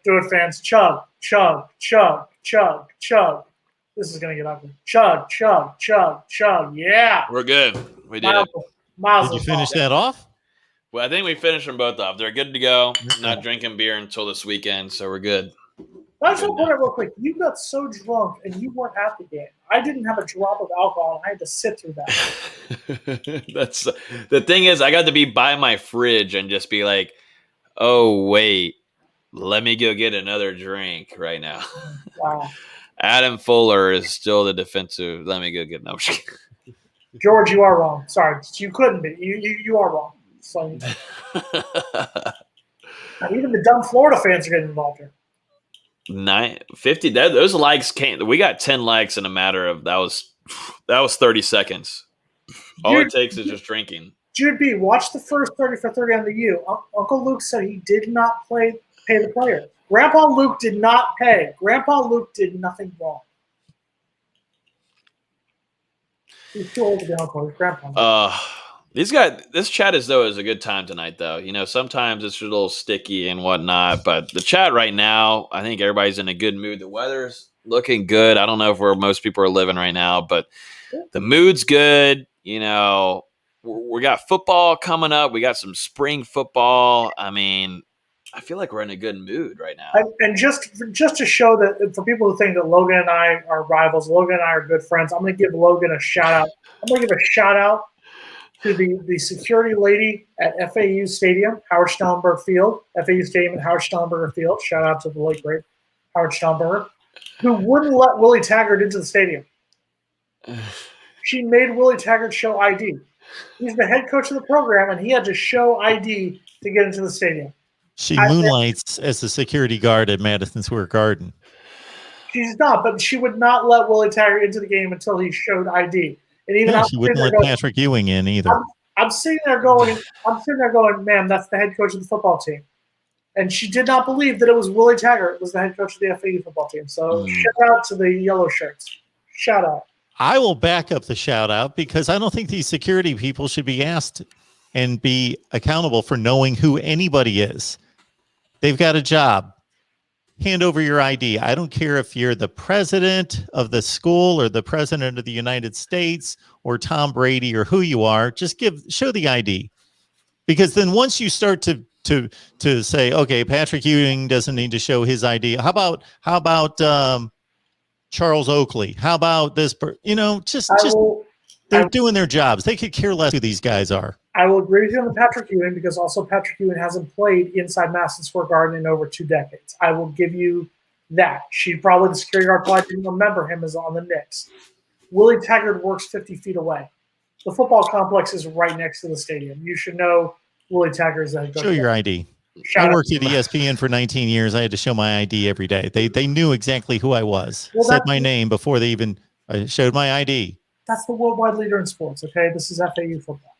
Do it, fans. Chug, chug, chug, chug, chug. This is going to get ugly. Chug, chug, chug, chug. Yeah. We're good. We did it. Did you finish that off? Well, I think we finished them both off. They're good to go. Not drinking beer until this weekend, so we're good. I just want to point out real quick. You got so drunk and you weren't at the game. I didn't have a drop of alcohol, and I had to sit through that. That's the thing is, I got to be by my fridge and just be like, oh, wait, let me go get another drink right now. Wow. Adam Fuller is still the defensive. Let me go get no. George, you are wrong. Sorry, you couldn't be. You are wrong. So, even the dumb Florida fans are getting involved here. 50. Those likes came. We got 10 likes in a matter of that was 30 seconds. All it takes is just drinking. Jude B, watch the first 30 for 30 on the U. Uncle Luke said he did not pay the player. Grandpa Luke did not pay. Grandpa Luke did nothing wrong. He's too old to be uncle. His grandpa. This chat is a good time tonight, though. You know, sometimes it's a little sticky and whatnot, but the chat right now, I think everybody's in a good mood. The weather's looking good. I don't know where most people are living right now, but the mood's good. You know, we got football coming up. We got some spring football. I mean, I feel like we're in a good mood right now. And just to show that, for people who think that Logan and I are rivals, Logan and I are good friends, I'm going to give Logan a shout out. I'm going to give a shout out to the security lady at FAU Stadium, Howard Schnellenberger Field, FAU Stadium at Howard Schnellenberger Field. Shout out to the late, great Howard Schnellenberger, who wouldn't let Willie Taggart into the stadium. She made Willie Taggart show ID. He's the head coach of the program, and he had to show ID to get into the stadium. She moonlights as a security guard at Madison Square Garden. She's not, but she would not let Willie Taggart into the game until he showed ID. And even she wouldn't let Patrick Ewing in either. I'm sitting there going, ma'am, that's the head coach of the football team. And she did not believe that it was Willie Taggart was the head coach of the FAU football team. So shout out to the yellow shirts. Shout out. I will back up the shout out because I don't think these security people should be asked and be accountable for knowing who anybody is. They've got a job. Hand over your ID. I don't care if you're the president of the school or the president of the United States or Tom Brady or who you are. Just show the ID, because then once you start to say, okay, Patrick Ewing doesn't need to show his ID. How about Charles Oakley? How about this? They're doing their jobs. They could care less who these guys are. I will agree with you on the Patrick Ewing, because also Patrick Ewing hasn't played inside Madison Square Garden in over 2 decades. I will give you that. The security guard probably didn't remember him as on the Knicks. Willie Taggart works 50 feet away. The football complex is right next to the stadium. You should know Willie Taggart is that. Show your ID. I worked at ESPN for 19 years. I had to show my ID every day. They knew exactly who I was. Said my name before they even showed my ID. That's the worldwide leader in sports, okay? This is FAU football.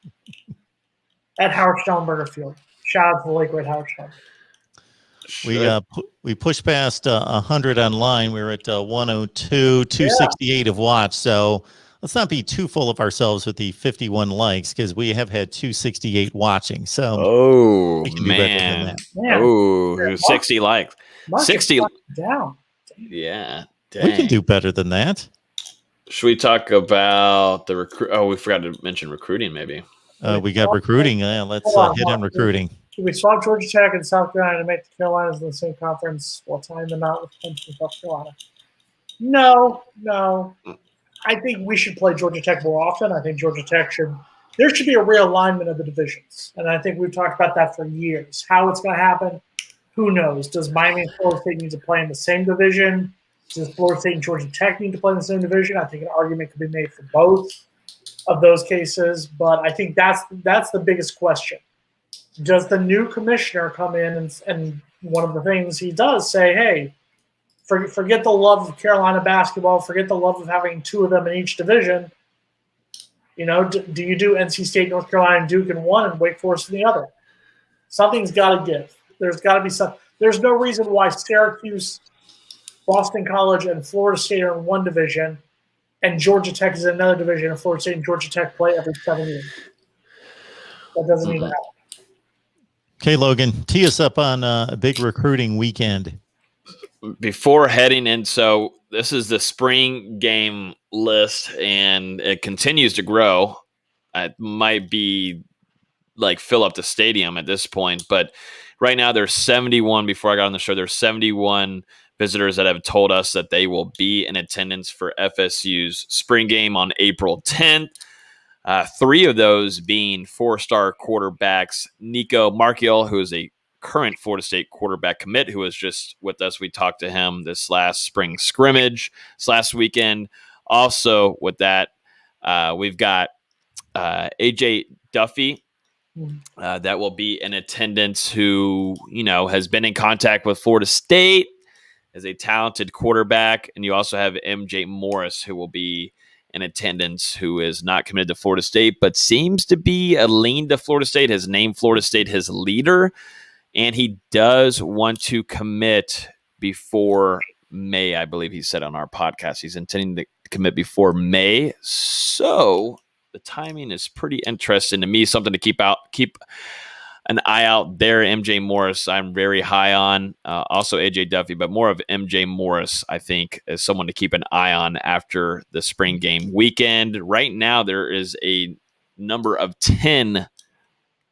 At Howard Schnellenberger Field. Shout out to the late great Howard Schnellenberger. We pushed past 100 online. We were at 102, 268 of watch. So let's not be too full of ourselves with the 51 likes, because we have had 268 watching. So we can do better than that. 60 likes. 60 down. Yeah. Dang. We can do better than that. Should we talk about the recruit? Oh, we forgot to mention recruiting, maybe. We got recruiting. Let's hit on recruiting. Do we swap Georgia Tech and South Carolina to make the Carolinas in the same conference while tying them out with Clemson and South Carolina? No. I think we should play Georgia Tech more often. I think Georgia Tech there should be a realignment of the divisions. And I think we've talked about that for years. How it's going to happen, who knows? Does Miami and Florida State need to play in the same division? Does Florida State and Georgia Tech need to play in the same division? I think an argument could be made for both of those cases, but I think that's the biggest question. Does the new commissioner come in and one of the things he does say, hey, forget the love of Carolina basketball, forget the love of having 2 of them in each division. You know, do you do NC State, North Carolina, and Duke in one and Wake Forest in the other? Something's got to give. There's got to be some. There's no reason why Syracuse, Boston College, and Florida State are in one division, and Georgia Tech is in another division, and Florida State and Georgia Tech play every 7 years. That doesn't even happen. Okay, Logan, tee us up on a big recruiting weekend. Before heading in, so this is the spring game list, and it continues to grow. It might be like fill up the stadium at this point, but right now there's 71. Before I got on the show, there's 71 visitors that have told us that they will be in attendance for FSU's spring game on April 10th. 3 of those being 4-star quarterbacks, Nico Marchiol, who is a current Florida State quarterback commit, who was just with us. We talked to him this last spring scrimmage, this last weekend. Also with that, we've got AJ Duffy, that will be in attendance, who, has been in contact with Florida State as a talented quarterback. And you also have MJ Morris, who will be in attendance, who is not committed to Florida State, but seems to be a lean to Florida State, has named Florida State his leader, and he does want to commit before May. I believe he said on our podcast he's intending to commit before May. So the timing is pretty interesting to me. Something to keep an eye out there. MJ Morris, I'm very high on. Also AJ Duffy, but more of MJ Morris, I think, is someone to keep an eye on after the spring game weekend. Right now, there is a number of 10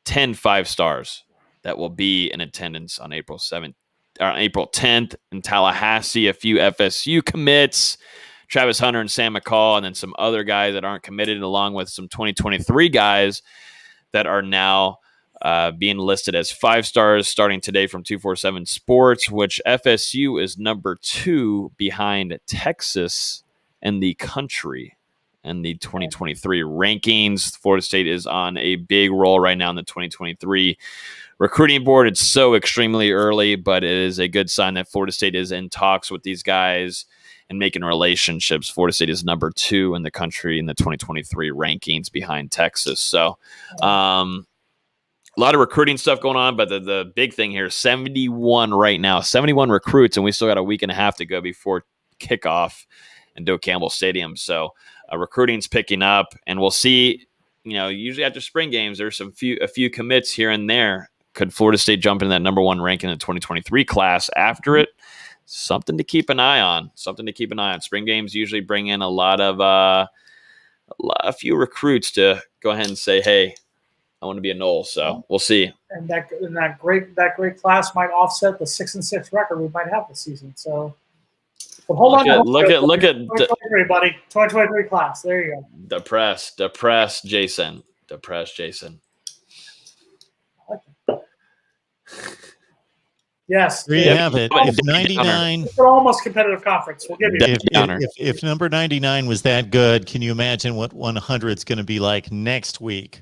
5-stars that will be in attendance on April 7th or April 10th in Tallahassee. A few FSU commits, Travis Hunter and Sam McCall, and then some other guys that aren't committed, along with some 2023 guys that are now being listed as 5-stars starting today from 247 Sports, which FSU is number 2 behind Texas in the country in the 2023 rankings. Florida State is on a big roll right now in the 2023 recruiting board. It's so extremely early, but it is a good sign that Florida State is in talks with these guys and making relationships. Florida State is number 2 in the country in the 2023 rankings behind Texas. So, a lot of recruiting stuff going on, but the big thing here, 71 right now, 71 recruits, and we still got a week and a half to go before kickoff in Doak Campbell Stadium. So recruiting's picking up, and we'll see, usually after spring games, there's a few commits here and there. Could Florida State jump into that number 1 rank in the 2023 class after it? Something to keep an eye on. Spring games usually bring in a few recruits to go ahead and say, hey, I want to be a Nole, so we'll see. And that great class might offset the 6-6 record we might have this season. So, but hold on. Look at 2023, buddy. 2023 class. There you go. Depressed Jason. Yes. There you have it. If 99, it's an almost competitive conference. We'll give you. If number 99 was that good, can you imagine what 100 is going to be like next week?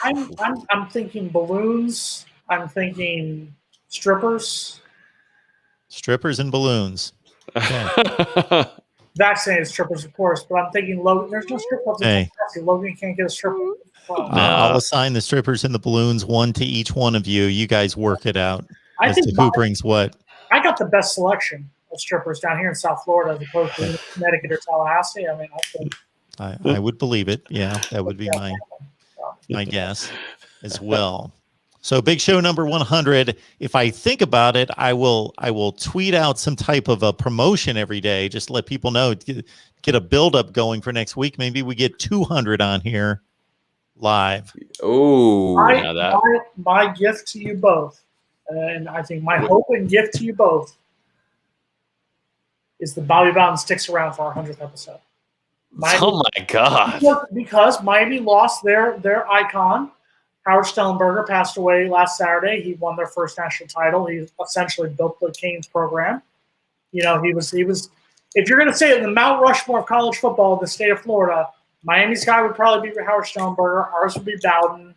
I'm thinking balloons. I'm thinking strippers. Strippers and balloons. Okay. Vaccinated strippers, of course, but I'm thinking Logan. There's no strip clubs. Hey. Logan can't get a stripper. I'll assign the strippers and the balloons, one to each one of you. You guys work it out as to who brings what. I got the best selection of strippers down here in South Florida as opposed to Connecticut or Tallahassee. I mean, I would believe it. Yeah, that would be my guess as well. So big show number 100. If I think about it, I will tweet out some type of a promotion every day. Just to let people know, get a buildup going for next week. Maybe we get 200 on here live. Oh, my gift to you both, and I think my hope and gift to you both is the Bobby Bowden sticks around for our 100th episode. Oh my God! Because Miami lost their icon. Howard Stellenberger passed away last Saturday. He won their first national title. He essentially built the Canes program. He was. If you're going to say it, the Mount Rushmore of college football in the state of Florida, Miami's guy would probably be Howard Stellenberger. Ours would be Bowden.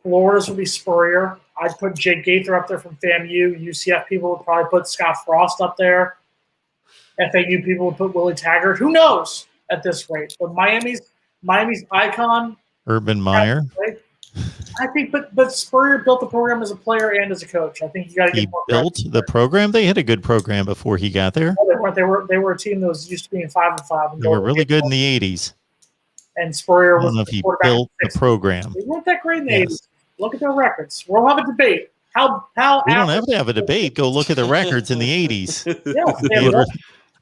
Florida's would be Spurrier. I'd put Jake Gaither up there from FAMU. UCF people would probably put Scott Frost up there. FAU people would put Willie Taggart. Who knows at this rate? But Miami's icon, Urban Meyer. I think, but Spurrier built the program as a player and as a coach. I think you got to get more credit. He built the program. They had a good program before he got there. No, they were a team that was used to being 5-5. They were really good in the 80s. And Spurrier was the he built the program. They weren't that great in the 80s. Look at their records. We'll have a debate. We don't have to have a debate. Go look at the records in the 80s. Yes,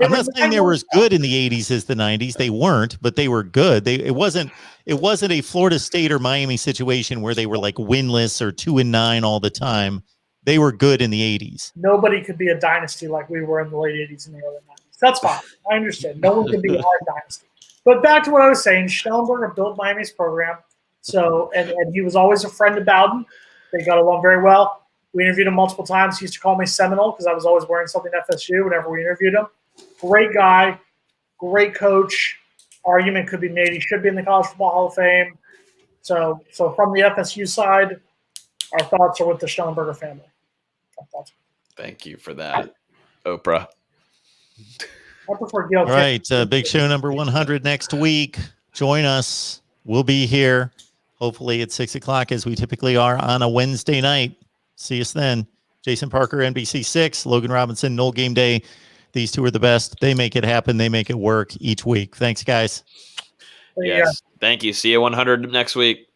I'm not saying they were as good in the 80s as the 90s. They weren't, but they were good. It wasn't a Florida State or Miami situation where they were like winless or 2-9 all the time. They were good in the 80s. Nobody could be a dynasty like we were in the late 80s and the early 90s. That's fine. I understand. No one could be our dynasty. But back to what I was saying, Stellenberger built Miami's program. So, and he was always a friend of Bowden. They got along very well. We interviewed him multiple times. He used to call me Seminole because I was always wearing something FSU whenever we interviewed him. Great guy, great coach. Argument could be made. He should be in the College Football Hall of Fame. So from the FSU side, our thoughts are with the Stellenberger family. Thank you for that, Oprah. I prefer Gail. All right, big show number 100 next week. Join us. We'll be here, hopefully at 6 o'clock as we typically are on a Wednesday night. See us then. Jason Parker, NBC6, Logan Robinson, Nole Game Day These two are the best. They make it happen. They make it work each week. Thanks, guys. Yes. Thank you. See you 100 next week.